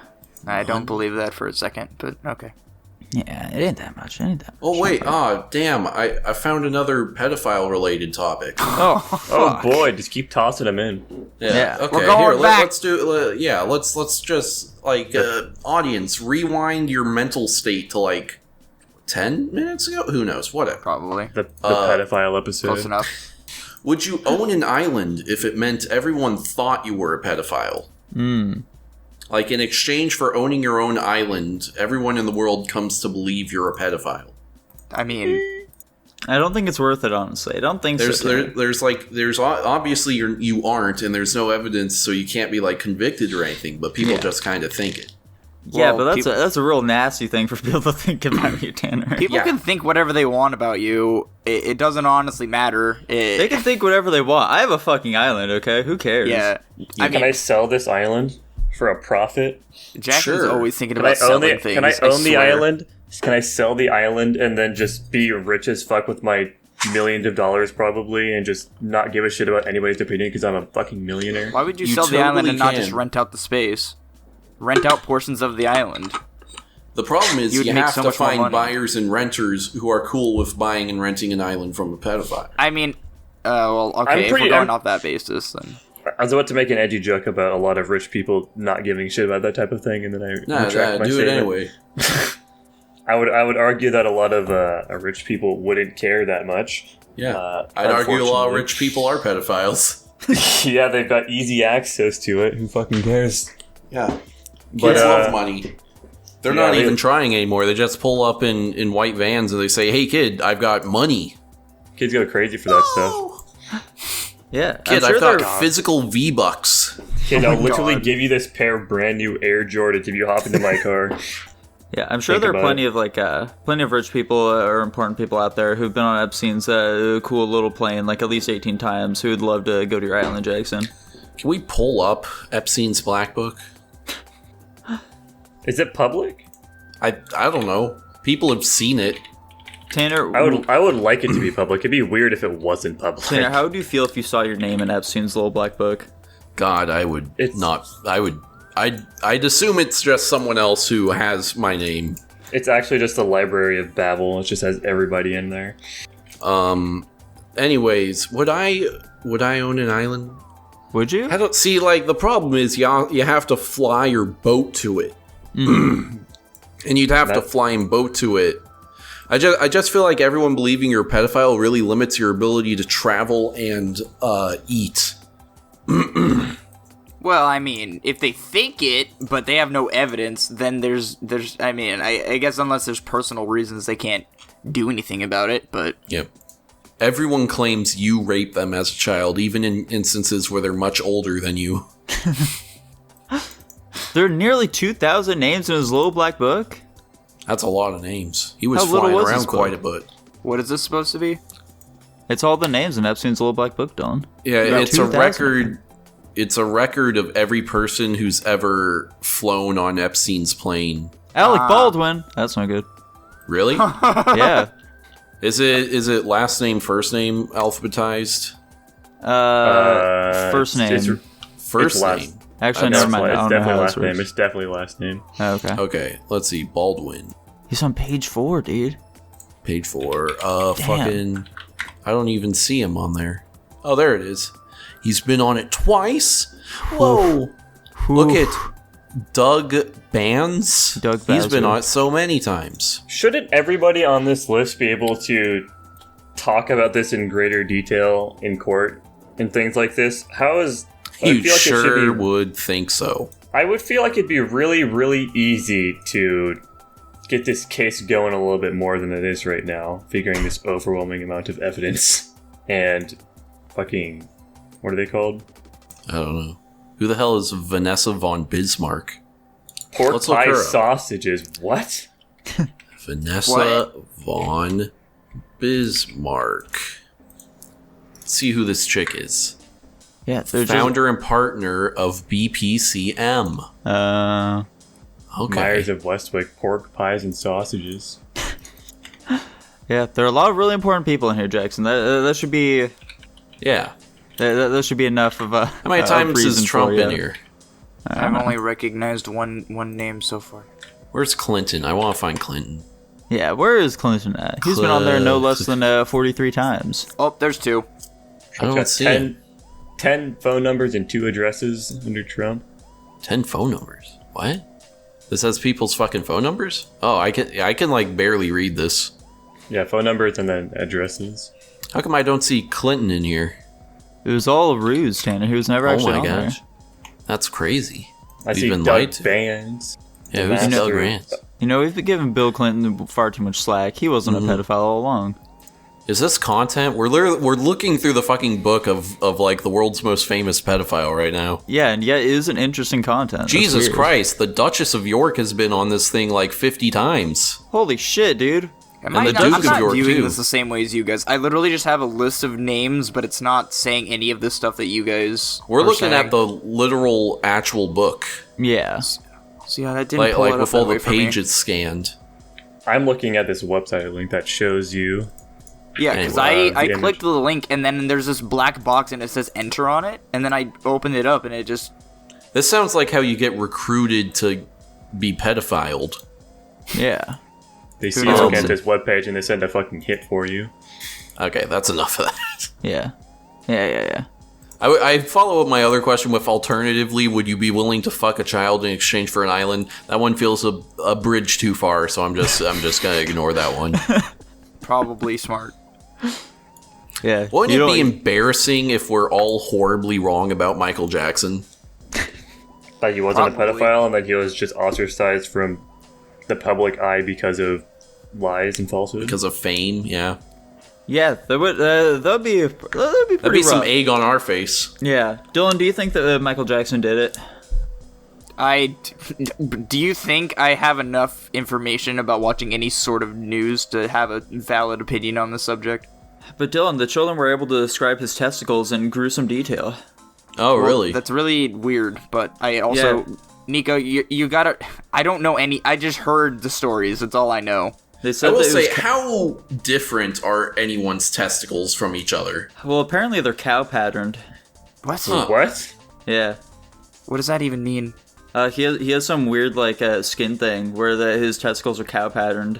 I don't believe that for a second, but okay. Yeah, it ain't that much. It ain't that much. Oh, wait. Damn. I found another pedophile-related topic. Oh boy, just keep tossing them in. Yeah. Okay. We're going back. Let's do. Yeah. Let's just like audience rewind your mental state to like 10 minutes ago. Who knows? Whatever. Probably. The pedophile episode. Close enough. Would you own an island if it meant everyone thought you were a pedophile? Like, in exchange for owning your own island, everyone in the world comes to believe you're a pedophile. I mean, I don't think it's worth it, honestly. I don't think There's so. there's obviously you aren't, and there's no evidence, so you can't be like convicted or anything. But people just kind of think it. Yeah, well, but people- that's a real nasty thing for people to think about you, Tanner. people Yeah. can think whatever they want about you. It doesn't honestly matter. They can think whatever they want. I have a fucking island, okay? Who cares? Yeah. I Can mean, I sell this island for a profit? Jackson's Sure. always thinking Can I about own selling it? things. Can I own the swear. island? Can I sell the island and then just be rich as fuck with my millions of dollars probably, and just not give a shit about anybody's opinion because I'm a fucking millionaire? Why would you, You sell the island totally and not just can. rent out the space? Rent out portions of the island. The problem is You would you make have so to much more find money. buyers and renters who are cool with buying and renting an island from a pedophile. I mean, well, okay, if pretty- we're going I'm- off that basis, then... I was about to make an edgy joke about a lot of rich people not giving a shit about that type of thing, and then I Nah, retract my do it statement. anyway. I would argue that a lot of rich people wouldn't care that much. Yeah, I'd argue a lot of rich people are pedophiles. Yeah, they've got easy access to it. Who fucking cares? Yeah, But, kids love money. They're yeah, not they- even trying anymore. They just pull up in white vans and they say, "Hey, kid, I've got money." Kids go crazy for that stuff. Yeah. Kid, I'm sure I've got they're- physical V-Bucks. Kid, I'll literally God. give you this pair of brand new Air Jordans if you hop into my car. Yeah, I'm sure Think there are about plenty of plenty of rich people or important people out there who've been on Epstein's cool little plane like at least 18 times who would love to go to your island, Jackson. Can we pull up Epstein's Black Book? Is it public? I don't know. People have seen it. Tanner, I would like it to be public. It'd be weird if it wasn't public. Tanner, how would you feel if you saw your name in Epstein's little black book? God, I would It's- not. I'd assume it's just someone else who has my name. It's actually just the Library of Babel. It just has everybody in there. Anyways, would I own an island? Would you? I don't see. Like the problem is, you have to fly your boat to it, and you'd have to fly and boat to it. I just feel like everyone believing you're a pedophile really limits your ability to travel and eat. Well, I mean, if they think it, but they have no evidence, then there's. I mean, I guess unless there's personal reasons, they can't do anything about it. But Yep. Everyone claims you raped them as a child, even in instances where they're much older than you. There are nearly 2,000 names in his little black book. That's a lot of names. He was How little flying was around his quite a book? bit. what is this supposed to be? It's all the names in Epstein's little black book, Dylan. Yeah, About it's a 2,000. record. It's a record of every person who's ever flown on Epstein's plane. Alec Baldwin. That's not good. Really? Yeah. Is it last name, first name alphabetized? First name. First It's last- name. Actually, No, never mind. I it's don't know definitely how last this name. works. It's definitely last name. Oh, okay. Okay, let's see. Baldwin. He's on page 4, dude. Page 4. Fucking. I don't even see him on there. Oh, there it is. He's been on it twice. Whoa. Look at Doug Bands. Doug He's been Bowser. on it so many times. Shouldn't everybody on this list be able to talk about this in greater detail in court and things like this? How is... I You feel like it should sure be- would think so. I would feel like it'd be really, really easy to get this case going a little bit more than it is right now, figuring this overwhelming amount of evidence and fucking... What are they called? I don't know. Who the hell is Vanessa von Bismarck? Pork Let's look pie her up. sausages. What? Vanessa von Bismarck. Let's see who this chick is. Yeah, they're Founder and partner of BPCM. just... Okay. Myers of Westwick, pork pies and sausages. Yeah, there are a lot of really important people in here, Jackson. That should be... Yeah. That should be enough of a... How many times is Trump in here? I've only recognized one name so far. Where's Clinton? I want to find Clinton. Yeah, where is Clinton at? He's been on there no less than 43 times. Oh, there's 2. I Trump's don't got see him. 10 phone numbers and 2 addresses under Trump. 10 phone numbers. What? This has people's fucking phone numbers? Oh, I can like barely read this. Yeah, phone numbers and then addresses. How come I don't see Clinton in here? It was all a ruse, Tanner. He was never Oh actually my on gosh. That's crazy. I We've see been lied Doug to. Bands. Yeah, who's Master- Doug Rance? there. You know, we've been giving Bill Clinton far too much slack. He wasn't a pedophile all along. Is this content? We're looking through the fucking book of like the world's most famous pedophile right now. Yeah, and yet it is an interesting content. That's Jesus weird. Christ, the Duchess of York has been on this thing like 50 times. Holy shit, dude. And the Duke I'm of not York, viewing too. this the same way as you guys. I literally just have a list of names, but it's not saying any of the stuff that you guys We're are looking saying. at the literal actual book, Yeah. So yeah, that didn't pull like it with up all that way the for me. pages scanned. I'm looking at this website link that shows you. Yeah, because Anyway, I the clicked the link and then there's this black box and it says enter on it, and then I opened it up and it just This sounds like how you get recruited to be pedophiled. Yeah. They see knows? you look at this webpage and they send a fucking hit for you. Okay, that's enough of that. Yeah. Yeah. I follow up my other question with alternatively, would you be willing to fuck a child in exchange for an island? That one feels a bridge too far, so I'm just gonna ignore that one. probably smart. Yeah. Wouldn't You it be don't- embarrassing if we're all horribly wrong about Michael Jackson? That he wasn't Probably. a pedophile and that he was just ostracized from the public eye because of lies and falsehoods. Because of fame, yeah. Yeah, that'd be pretty That'd be some rough. egg on our face. Yeah, Dylan, do you think that Michael Jackson did it? Do you think I have enough information about watching any sort of news to have a valid opinion on the subject? But Dylan, the children were able to describe his testicles in gruesome detail. Oh, Well, really? That's really weird, but I also... Yeah. Nico, you gotta... I don't know any... I just heard the stories, that's all I know. They I said will that it say, was how different are anyone's testicles from each other? well, apparently they're cow patterned. What? Huh. What? Yeah. What does that even mean? He has some weird skin thing where his testicles are cow patterned.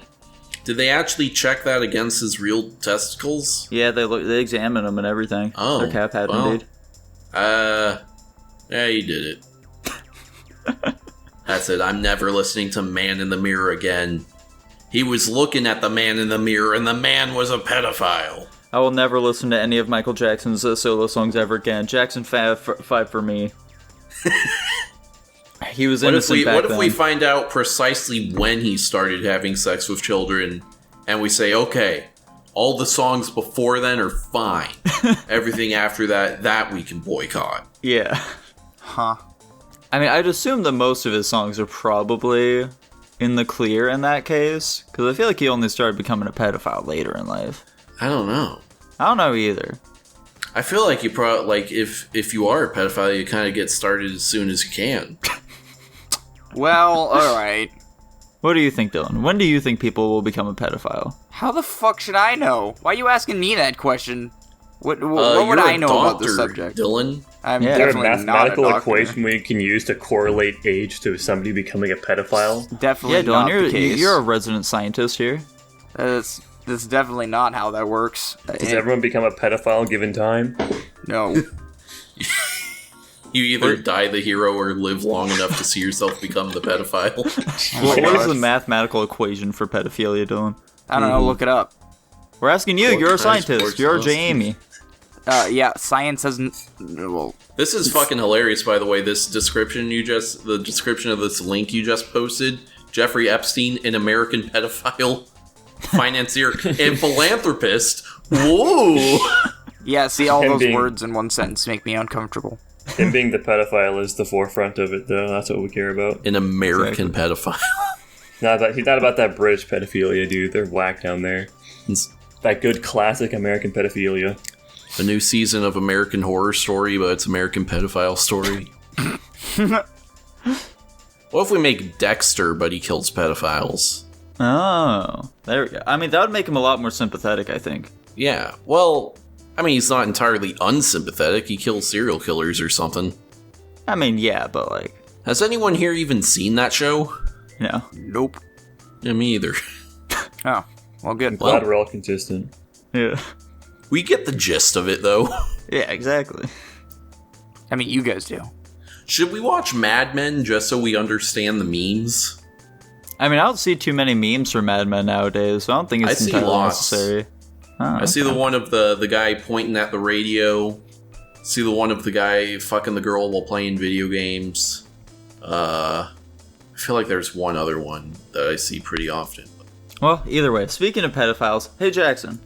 Did they actually check that against his real testicles? Yeah, they examine them and everything. Oh, they're cow patterned, well. dude. Yeah, you did it. That's it. I'm never listening to Man in the Mirror again. He was looking at the man in the mirror, and the man was a pedophile. I will never listen to any of Michael Jackson's solo songs ever again. Jackson 5 for me. He was innocent back What if then. we find out precisely when he started having sex with children, and we say, okay, all the songs before then are fine. Everything after that we can boycott. Yeah. Huh. I mean, I'd assume that most of his songs are probably in the clear in that case, because I feel like he only started becoming a pedophile later in life. I don't know. I don't know either. I feel like you probably if you are a pedophile, you kind of get started as soon as you can. Well, alright. What do you think, Dylan? When do you think people will become a pedophile? How the fuck should I know? Why are you asking me that question? What would You're I a know about the doctor, subject? Dylan. I'm Yeah. Is there a definitely not a mathematical doctor. equation we can use to correlate age to somebody becoming a pedophile? Definitely Yeah, not Dylan, the case. you're a resident scientist here. That's definitely not how that works. Does everyone become a pedophile given time? No. You either die the hero or live long enough to see yourself become the pedophile. What is gosh. the mathematical equation for pedophilia, Dylan? I don't know, look it up. We're asking you. You're a scientist. sports You're most. Jamie. Yeah, science hasn't... Well, This is fucking hilarious, by the way. The description of this link you just posted. Jeffrey Epstein, an American pedophile, financier, and philanthropist. Whoa! yeah, see, all Him those being- words in one sentence make me uncomfortable. Him being the pedophile is the forefront of it, though. That's what we care about. An American pedophile. He's not about that British pedophilia, dude. They're whack down there. It's That good classic American pedophilia. a new season of American Horror Story, but it's American pedophile story. What if we make Dexter, but he kills pedophiles? Oh, there we go. I mean, that would make him a lot more sympathetic, I think. Yeah, well, I mean, he's not entirely unsympathetic. He kills serial killers or something. I mean, yeah, but like, Has anyone here even seen that show? you know. Nope. Yeah, me either. Oh, well, good. Well- Glad we're all consistent. Yeah. We get the gist of it, though. Yeah, exactly. I mean, you guys do. Should we watch Mad Men just so we understand the memes? I mean, I don't see too many memes for Mad Men nowadays, so I don't think I it's see entirely lots. necessary. Oh, I see the one of the guy pointing at the radio. See the one of the guy fucking the girl while playing video games. I feel like there's one other one that I see pretty often. Well, either way, speaking of pedophiles, hey Jackson.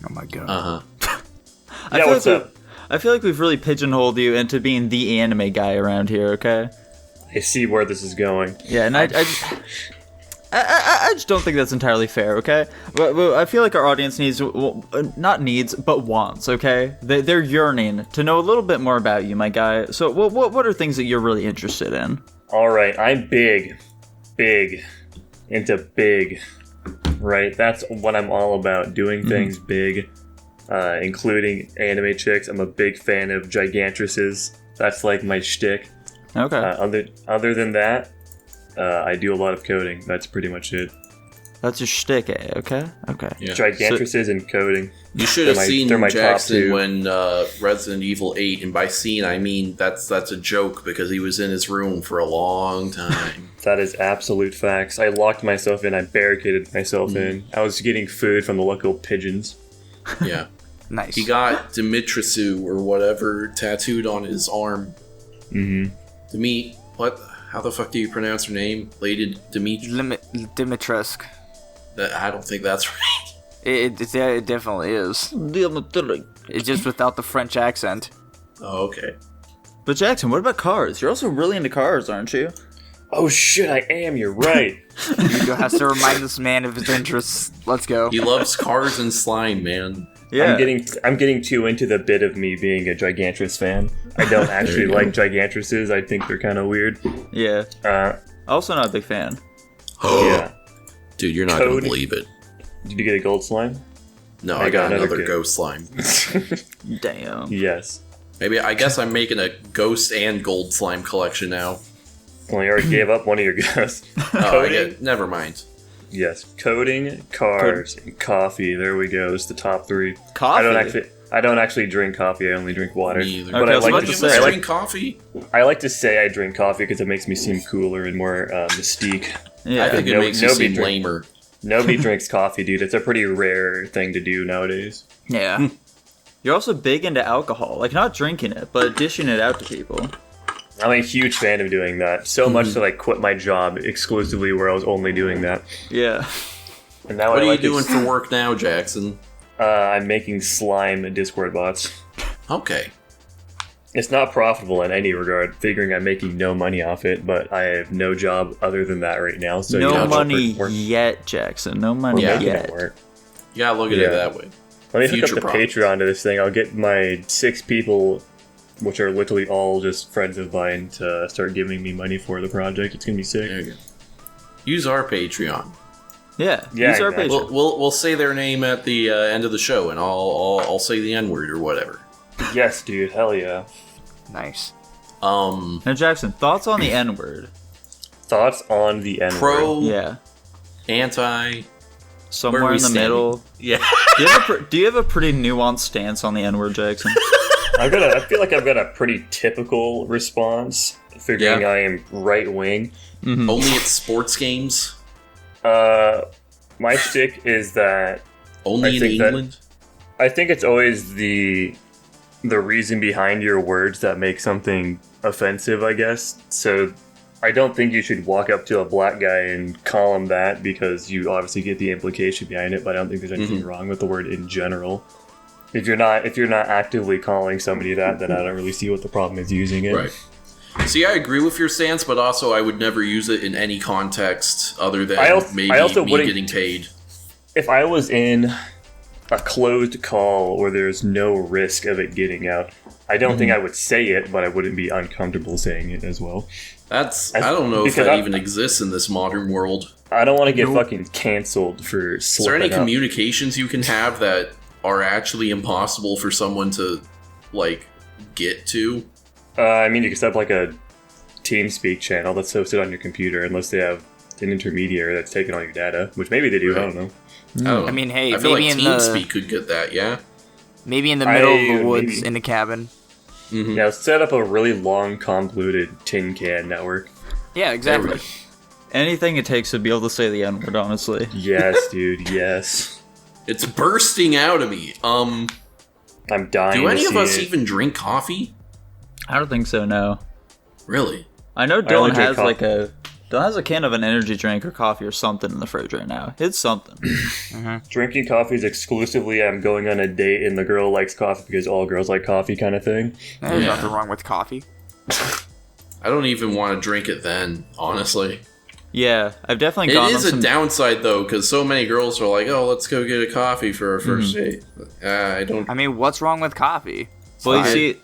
Oh my god. Uh-huh. Yeah, what's up? I feel like we've really pigeonholed you into being the anime guy around here, okay? I see where this is going. Yeah, and I just don't think that's entirely fair, okay? But I feel like our audience needs, well, not needs, but wants, okay? They're yearning to know a little bit more about you, my guy. So what are things that you're really interested in? Alright, I'm big into big, right? That's what I'm all about, doing things big, including anime chicks. I'm a big fan of gigantresses. That's like my shtick. Okay. Other than that, I do a lot of coding. That's pretty much it. That's your shtick, eh? Okay? Okay. Yeah. Gigantresses and coding. You should have They're my- seen they're my top Jackson two. when Resident Evil 8, and by seen I mean that's a joke because he was in his room for a long time. That is absolute facts. I locked myself in. I barricaded myself in. I was getting food from the local pigeons. Yeah. Nice. He got Dimitrescu or whatever tattooed on his arm. Mm-hmm. What? How the fuck do you pronounce her name? Lady Dimitri? Dimitrescu. I don't think that's right. It definitely is. It's just without the French accent. Oh, okay. But Jackson, what about cars? You're also really into cars, aren't you? Oh shit, I am. You're right. Hugo has to remind this man of his interests. Let's go. He loves cars and slime, man. Yeah. I'm getting too into the bit of me being a Gigantress fan. I don't actually like Gigantresses. I think they're kind of weird. Yeah. Also not a big fan. Yeah. Dude, you're not going to believe it. Did you get a gold slime? No, I got another good. ghost slime. Damn. Yes. Maybe, I guess I'm making a ghost and gold slime collection now. Well, you already gave up one of your ghosts. Never mind. Yes. Coding, cars, and coffee. There we go. It's the top 3. Coffee? I don't actually drink coffee. I only drink water. Me either. But Okay, I I was about like to to say, say, drink coffee? I like to say I drink coffee because it makes me seem cooler and more mystique. Yeah. I think it makes you seem lamer. Nobody drinks coffee, dude. It's a pretty rare thing to do nowadays. Yeah. You're also big into alcohol. Like, not drinking it, but dishing it out to people. I'm a huge fan of doing that. So much that I quit my job exclusively where I was only doing that. Yeah. And now What I are you like doing for work now, Jackson? I'm making slime Discord bots. Okay. It's not profitable in any regard, figuring I'm making no money off it, but I have no job other than that right now. So No you know, money we're yet, Jackson. No money Yeah. making yet. it work. You gotta look at Yeah. it that way. Let me hook Future up the profits. Patreon to this thing. I'll get my 6 people, which are literally all just friends of mine, to start giving me money for the project. It's gonna be sick. There you go. Use our Patreon. Yeah. Yeah, Use our exactly. Patreon. We'll say their name at the end of the show, and I'll say the N-word or whatever. Yes, dude. Hell yeah. Nice. Now, Jackson, thoughts on the N-word? Thoughts on the N Pro, Yeah. anti. Somewhere Where are we in the standing? middle. Yeah. Do you have a pretty nuanced stance on the N-word, Jackson? I feel like I've got a pretty typical response, figuring Yeah. I am right wing. Only at sports games. My shtick is that Only in think that- England. I think it's always the reason behind your words that make something offensive, I guess. So I don't think you should walk up to a black guy and call him that, because you obviously get the implication behind it, but I don't think there's anything wrong with the word in general. If you're not actively calling somebody that, then I don't really see what the problem is using it. Right. See, I agree with your stance, but also I would never use it in any context other than I also maybe me wouldn't- getting paid. If I was in a closed call where there's no risk of it getting out, I don't think I would say it, but I wouldn't be uncomfortable saying it as well. I don't know if because that I- even exists in this modern world. I don't want to get fucking canceled for Is there any slipping up. communications you can have that are actually impossible for someone to, like, get to? I mean, you can set up like a TeamSpeak channel that's hosted on your computer, unless they have an intermediary that's taking all your data, which maybe they do. I don't know. I don't know. I mean, hey, I feel maybe like in the TeamSpeak could get that, yeah? maybe in the middle of the woods maybe. in a cabin. Yeah, set up a really long, convoluted tin can network. Yeah, exactly. Anything it takes to be able to say the N-word, honestly. Yes, dude. Yes, It's bursting out of me. I'm dying. Do any to of see us it. even drink coffee? I don't think so, no. Really? I know only Dylan drink has coffee. Dylan has a can of an energy drink or coffee or something in the fridge right now. It's something. Drinking coffee is exclusively I'm going on a date and the girl likes coffee because all girls like coffee kind of thing. There's Yeah. nothing wrong with coffee. I don't even want to drink it then, honestly. Yeah, I've definitely It gone is on a some... downside, though, because so many girls are like, oh, let's go get a coffee for our first date. I don't... I mean, what's wrong with coffee? Well, fine.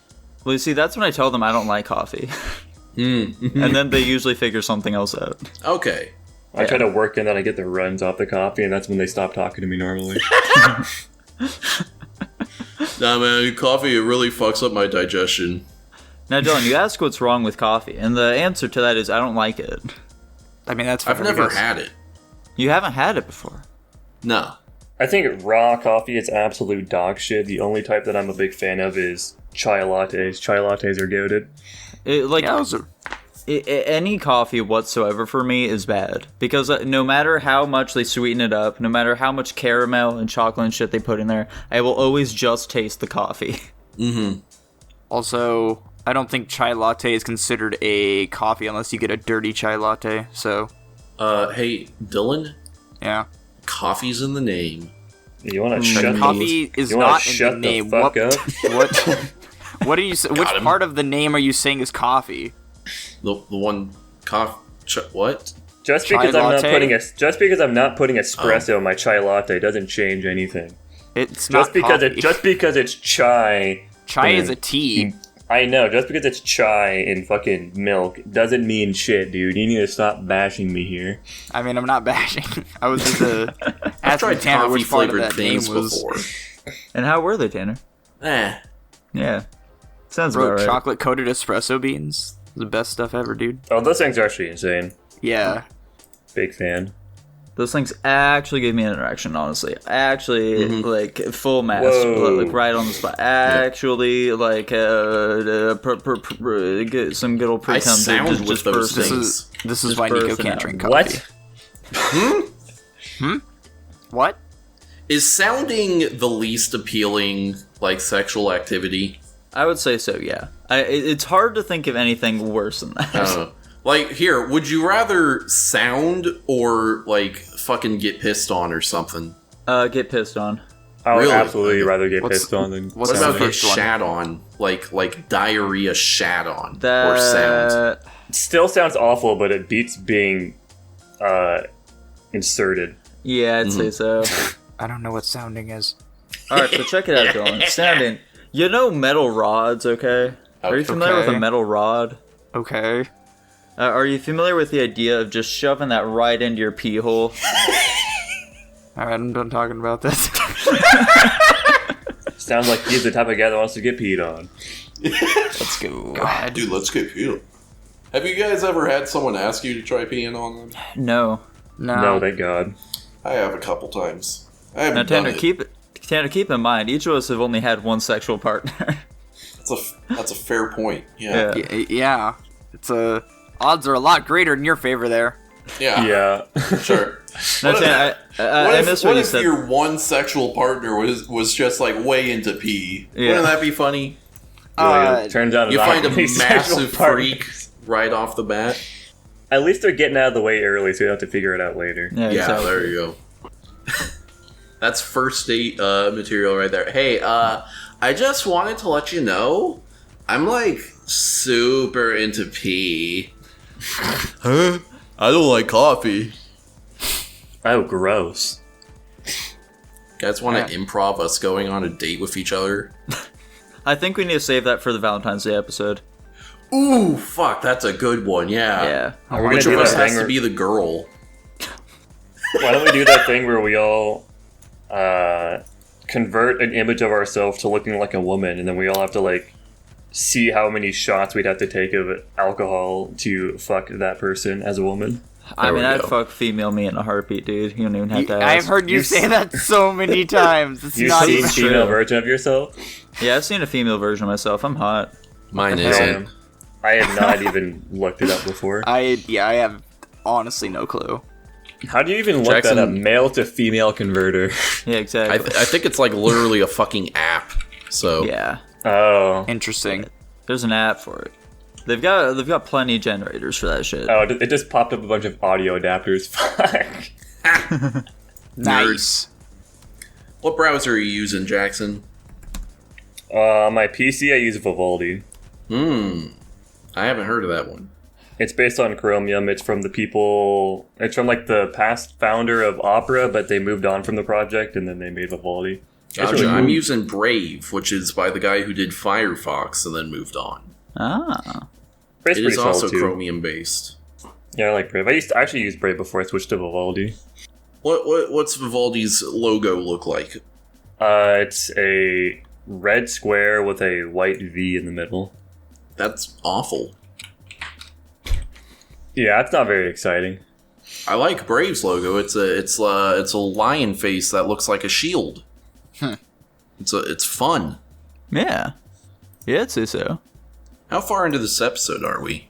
you see, that's when I tell them I don't like coffee. And then they usually figure something else out. Okay. I try to work and then I get the runs off the coffee, and that's when they stop talking to me normally. Nah, man, coffee, it really fucks up my digestion. Now, Dylan, you ask what's wrong with coffee, and the answer to that is I don't like it. I mean, that's I've fair, I never guess. had it. You haven't had it before. No. I think raw coffee is absolute dog shit. The only type that I'm a big fan of is chai lattes. Chai lattes are goated. Yeah, those are- Any coffee whatsoever for me is bad. Because no matter how much they sweeten it up, no matter how much caramel and chocolate and shit they put in there, I will always just taste the coffee. Also, I don't think chai latte is considered a coffee unless you get a dirty chai latte. So, Hey, Dylan, yeah. coffee's in the name. You want to shut Coffee is you wanna not in shut the name. fuck What? up? What are you? Which him. part of the name are you saying is coffee? The one what? Just Chai because I'm not latte? putting espresso in my chai latte doesn't change anything. It's Just not because coffee. just because it's chai. Chai is in- a tea. I know. Just because it's chai in fucking milk doesn't mean shit, dude. You need to stop bashing me here. I mean, I'm not bashing. I was just I've asking tried Tanner coffee which part of flavored that name things was. before. And how were they, Tanner? Eh. Yeah. Sounds Bro, about right. chocolate coated espresso beans. The best stuff ever, dude. Oh, those things are actually insane. Yeah. Big fan. Those things actually gave me an erection, honestly. Actually, like, full mass. Whoa. Like, right on the spot. Actually, like, get some good old I pre-cum. sound with just those bursting. things. This is Just why Nico bursting can't out. drink coffee. What? What? Is sounding the least appealing, like, sexual activity? I would say so, yeah. It's hard to think of anything worse than that. I don't know. Like, here, would you rather sound or, like, fucking get pissed on or something? Get pissed on. I would Really? absolutely rather get What's- pissed on than. what's What the about get first one? shat on? Like diarrhea shat on? Or sound? That Still sounds awful, but it beats being inserted. yeah, I'd say so. I don't know what sounding is. All right, so check it out, Dylan. Sounding. You know metal rods, okay? Are you familiar with Okay. a metal rod? Okay. Are you familiar with the idea of just shoving that right into your pee hole? Alright, I'm done talking about this. Sounds like he's the type of guy that wants to get peed on. Let's go. God. Dude, let's get peeled. Have you guys ever had someone ask you to try peeing on them? No. No, thank God. I have a couple times. I Now, haven't done Tanner, it. keep in mind, each of us have only had one sexual partner. That's a fair point. Yeah. Yeah. It's odds are a lot greater in your favor there. Yeah. Yeah. Sure. No, What Tanner, I miss what what you if said. your one sexual partner was just like way into pee? Yeah. Wouldn't that be funny? Turns out You it's find not a really sexual massive partners. freak right off the bat. At least they're getting out of the way early, so you don't have to figure it out later. Yeah, Yeah, exactly. there you go. That's first date material right there. Hey, I just wanted to let you know, I'm like super into pee. Huh? I don't like coffee. Oh, gross. Guys want to improv us going on a date with each other? I think we need to save that for the Valentine's Day episode. Ooh, fuck, that's a good one, yeah. Yeah. Are we Which gonna of do us that has thing to where- be the girl? Why don't we do that thing where we all convert an image of ourselves to looking like a woman, and then we all have to like see how many shots we'd have to take of alcohol to fuck that person as a woman. I There mean, we I'd go. fuck female me in a heartbeat, dude. You don't even have to ask. I've heard you You've say s- that so many times. It's You've not seen even female true. version of yourself? Yeah, I've seen a female version of myself. I'm hot. Mine Damn. isn't. I have not even looked it up before. I have honestly no clue. How do you even look Jackson- that up? Male to female converter. Yeah, exactly. I think it's like literally a fucking app. So yeah, Oh. Interesting. there's an app for it. They've got plenty of generators for that shit. Oh, it just popped up a bunch of audio adapters. Fuck. Nice. what browser are you using, Jackson? On my PC, I use Vivaldi. I haven't heard of that one. It's based on Chromium. It's from like the past founder of Opera, but they moved on from the project and then they made Vivaldi. It's Gotcha. really cool. I'm using Brave, which is by the guy who did Firefox and then moved on. Ah, Brave's It pretty is also solid, too. Chromium based. Yeah, I like Brave. I actually used Brave before I switched to Vivaldi. What's Vivaldi's logo look like? It's a red square with a white V in the middle. That's awful. Yeah, it's not very exciting. I like Brave's logo. It's a lion face that looks like a shield. It's fun. yeah, yeah, I'd say so. How far into this episode are we?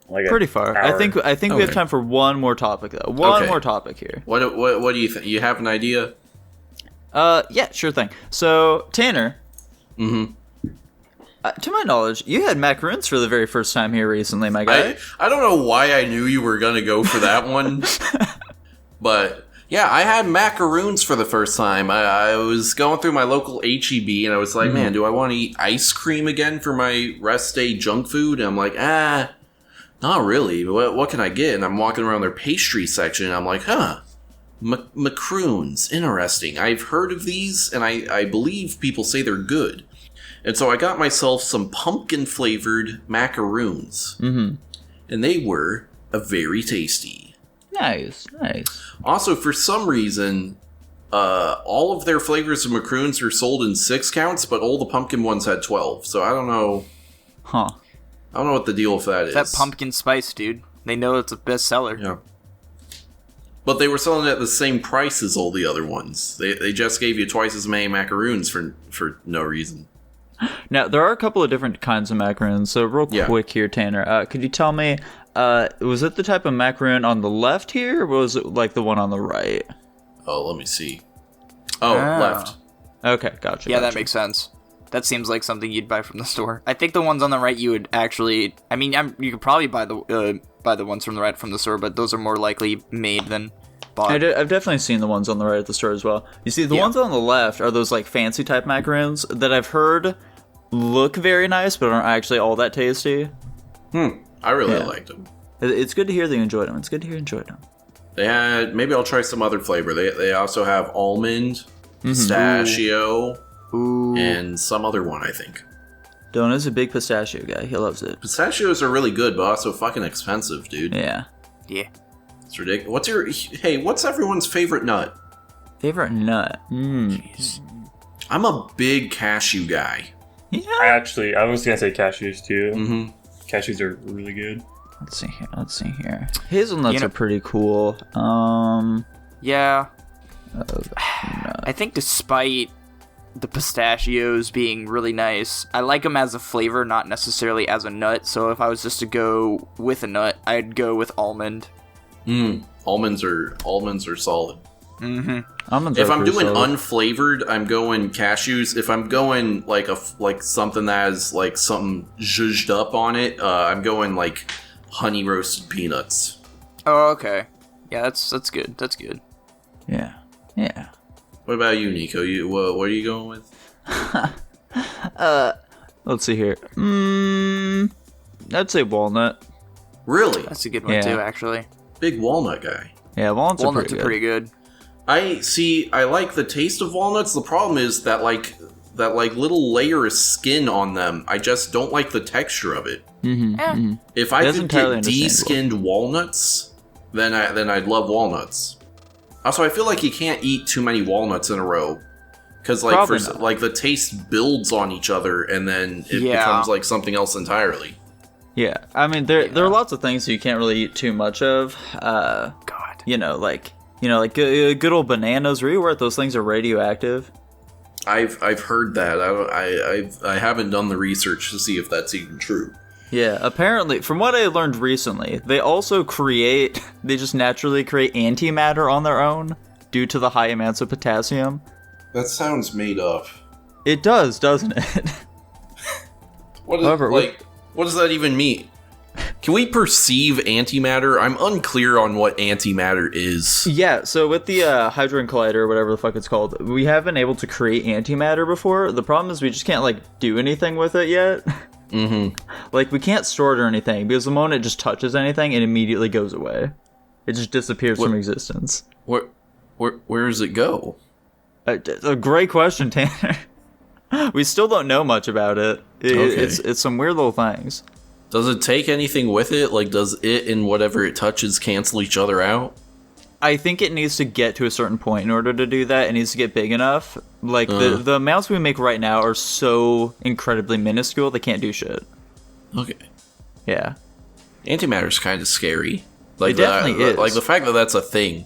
Like an Pretty far. I hour. think we have Okay. time for one more topic though. One Okay. more topic here. What do you think? You have an idea? Yeah, sure thing. So Tanner, Mm-hmm. to my knowledge, you had macaroons for the very first time here recently, my guy. I don't know why I knew you were gonna go for that one, but Yeah, I had macaroons for the first time. I was going through my local HEB and I was like, man, do I want to eat ice cream again for my rest day junk food? And I'm like, not really. What can I get? And I'm walking around their pastry section and I'm like, macaroons. Interesting. I've heard of these and I believe people say they're good. And so I got myself some pumpkin-flavored macaroons. Mm-hmm. And they were very tasty. Nice. Also, for some reason, all of their flavors of macaroons are sold in 6 counts, but all the pumpkin ones had 12. So I don't know. Huh. I don't know what the deal with that is. That pumpkin spice, dude. They know it's a bestseller. Yeah. But they were selling it at the same price as all the other ones. They just gave you twice as many macaroons for no reason. Now, there are a couple of different kinds of macaroons. So real quick here, Tanner, could you tell me, was it the type of macaroon on the left here, or was it like the one on the right? Oh, let me see. Oh, left. Okay, gotcha. Yeah, that makes sense. That seems like something you'd buy from the store. I think the ones on the right you would actually... I mean, you could probably buy the ones from the right from the store, but those are more likely made than bought. I've definitely seen the ones on the right at the store as well. You see, the ones on the left are those like fancy type macaroons that I've heard look very nice, but aren't actually all that tasty. I really liked them. It's good to hear that you enjoyed them. They had... Maybe I'll try some other flavor. They also have almond, pistachio, and some other one, I think. Donut's a big pistachio guy. He loves it. Pistachios are really good, but also fucking expensive, dude. Yeah. It's ridiculous. What's everyone's favorite nut? Favorite nut? Jeez. I'm a big cashew guy. Yeah. I was gonna say cashews too. Mm-hmm. Cashews are really good. Let's see here. Hazelnuts are pretty cool. Yeah. I think despite the pistachios being really nice, I like them as a flavor, not necessarily as a nut. So if I was just to go with a nut, I'd go with almond. Almonds are solid. Almonds if are I'm doing solid. unflavored, I'm going cashews. If I'm going like something that has like something zhuzhed up on it, I'm going like honey roasted peanuts. Oh, okay. Yeah, that's good. That's good. Yeah. What about you, Nico? What are you going with? Let's see here. I'd say walnut. Really? That's a good one too, actually. Big walnut guy. Yeah, walnuts are pretty good. I like the taste of walnuts. The problem is that little layer of skin on them. I just don't like the texture of it. If I could get de-skinned walnuts, then I'd love walnuts. Also, I feel like you can't eat too many walnuts in a row, because the taste builds on each other, and then it becomes like something else entirely. Yeah, I mean there are lots of things you can't really eat too much of. God. Like good old bananas. Were you aware those things are radioactive? I've heard that. I haven't done the research to see if that's even true. Yeah, apparently, from what I learned recently, they just naturally create antimatter on their own due to the high amounts of potassium. That sounds made up. It does, doesn't it? What does that even mean? Can we perceive antimatter? I'm unclear on what antimatter is. Yeah, so with the Hadron Collider, or whatever the fuck it's called, we have been able to create antimatter before. The problem is we just can't, do anything with it yet. We can't store it or anything, because the moment it just touches anything, it immediately goes away. It just disappears from existence. Where does it go? A great question, Tanner. We still don't know much about it. It's some weird little things. Does it take anything with it? Does it and whatever it touches cancel each other out? I think it needs to get to a certain point in order to do that. It needs to get big enough. The amounts we make right now are so incredibly minuscule, they can't do shit. Okay. Yeah. Antimatter's kind of scary. It definitely is. The fact that that's a thing.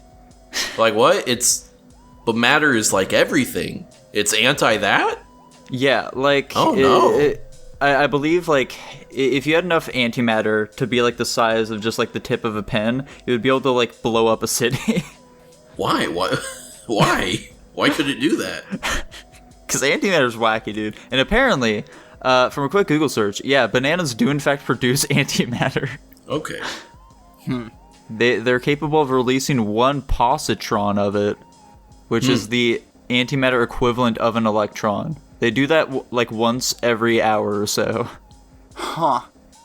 What? But matter is like everything. It's anti that? Yeah, Oh, no. I believe, if you had enough antimatter to be, the size of just, the tip of a pen, you would be able to, blow up a city. Why? Why? Why could it do that? Because antimatter's wacky, dude. And apparently, from a quick Google search, bananas do, in fact, produce antimatter. Okay. they're capable of releasing one positron of it, which is the antimatter equivalent of an electron. They do that like once every hour or so. Huh.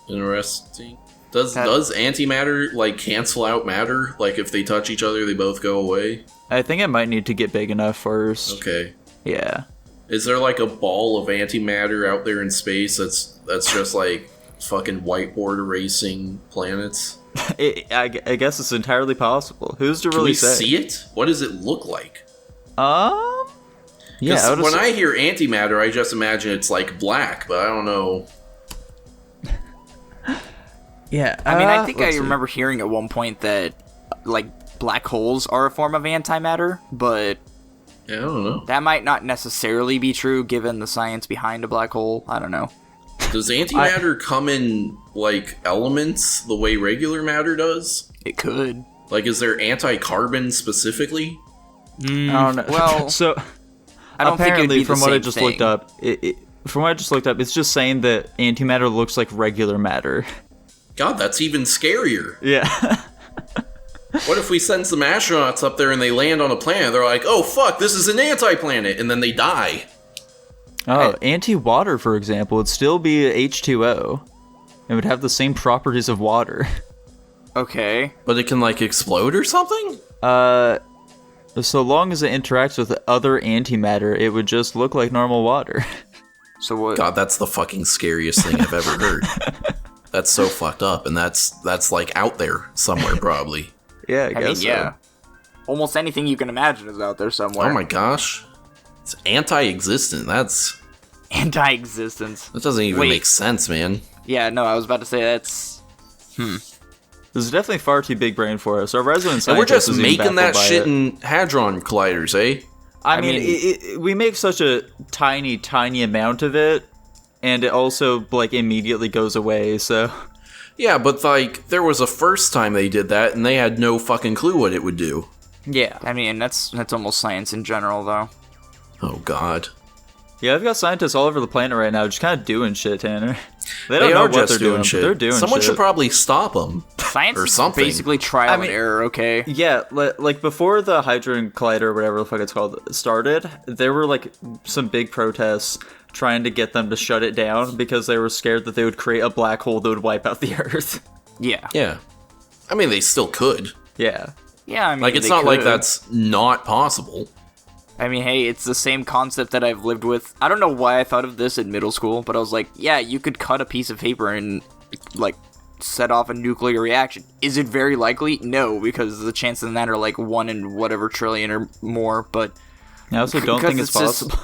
Interesting. Does antimatter like cancel out matter? Like if they touch each other, they both go away? I think it might need to get big enough first. Okay. Yeah. Is there like a ball of antimatter out there in space that's just like fucking whiteboard erasing planets? I guess it's entirely possible. Who's to Can really we say? see it? What does it look like? Yeah. When I hear antimatter, I just imagine it's like black, but I don't know. Yeah. I mean, I think I let's see. remember hearing at one point that, like, black holes are a form of antimatter, but Yeah, I don't know. that might not necessarily be true given the science behind a black hole. I don't know. Does antimatter come in like elements the way regular matter does? It could. Like, is there anti-carbon specifically? I don't know. Well, so I don't think it'd apparently, be the from what I same just thing. looked up, it's just saying that antimatter looks like regular matter. God, that's even scarier. Yeah. What if we send some astronauts up there and they land on a planet? They're like, oh fuck, this is an anti-planet, and then they die. Oh, anti-water, for example, would still be H2O. It would have the same properties of water. Okay. But it can like explode or something? So long as it interacts with other antimatter, it would just look like normal water. So what? God, that's the fucking scariest thing I've ever heard. That's so fucked up, and that's like out there somewhere probably. Yeah, I mean, yeah. Almost anything you can imagine is out there somewhere. Oh my gosh. It's anti-existent. That Anti-existence. doesn't even Wait. make sense, man. Yeah, no, I was about to say that's... This is definitely far too big brain for us. Our resident And we're scientist just is even making that baffled by shit it. in hadron colliders, eh? I mean, we make such a tiny amount of it, and it also, like, immediately goes away, so... Yeah, but like, there was a first time they did that, and they had no fucking clue what it would do. Yeah. I mean, that's almost science in general, though. Oh god. Yeah, I've got scientists all over the planet right now just kind of doing shit, Tanner. They They don't know are what just they're doing doing, shit. but they're doing Someone shit. should probably stop them. Science Or is something. basically trial I mean- and error, okay? Yeah, like before the Hadron Collider or whatever the fuck it's called started, there were like some big protests trying to get them to shut it down because they were scared that they would create a black hole that would wipe out the Earth. Yeah. Yeah. I mean, they still could. Yeah. Yeah, I mean, Like, it's they not like could. that's not possible. I mean, hey, it's the same concept that I've lived with. I don't know why I thought of this in middle school, but I was like, yeah, you could cut a piece of paper and, like, set off a nuclear reaction. Is it very likely? No, because the chances of that are like 1 in whatever trillion or more, but... I also don't think it's just- possible.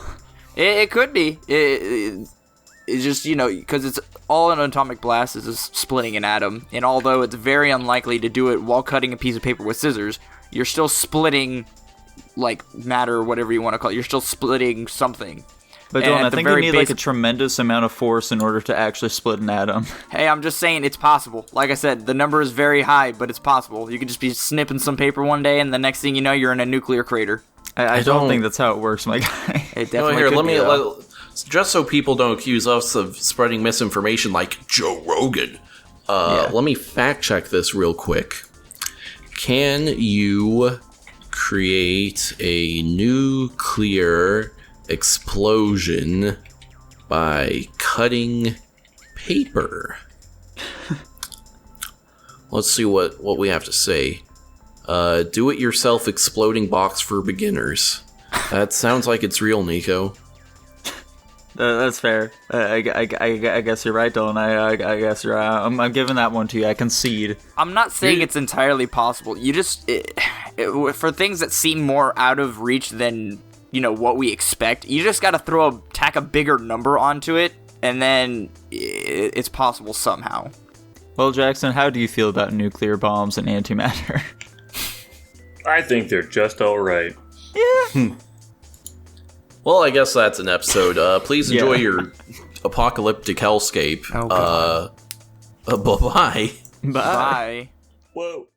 It could be. It's just, you know, because it's all an atomic blast is just splitting an atom, and although it's very unlikely to do it while cutting a piece of paper with scissors, you're still splitting, like, matter or whatever you want to call it. You're still splitting something. But And Dylan, at I the think you very need like a basic- tremendous amount of force in order to actually split an atom. Hey, I'm just saying it's possible. Like I said, the number is very high, but it's possible. You could just be snipping some paper one day, and the next thing you know, you're in a nuclear crater. I don't- don't think that's how it works, my guy. It No, definitely here, could let be, me... though. just so people don't accuse us of spreading misinformation like Joe Rogan, let me fact check this real quick. Can you create a nuclear explosion by cutting paper? Let's see what we have to say. Do-it-yourself exploding box for beginners. That sounds like it's real, Nico. That's fair. I guess you're right, Dylan. I guess you're right. I'm giving that one to you. I concede. I'm not saying it's entirely possible. You just for things that seem more out of reach than, you know, what we expect, you just got to tack a bigger number onto it, and then it's possible somehow. Well, Jackson, how do you feel about nuclear bombs and antimatter? I think they're just alright. Well, I guess that's an episode. Please enjoy Yeah. your apocalyptic hellscape. Oh, God. Bye-bye. Bye. Whoa.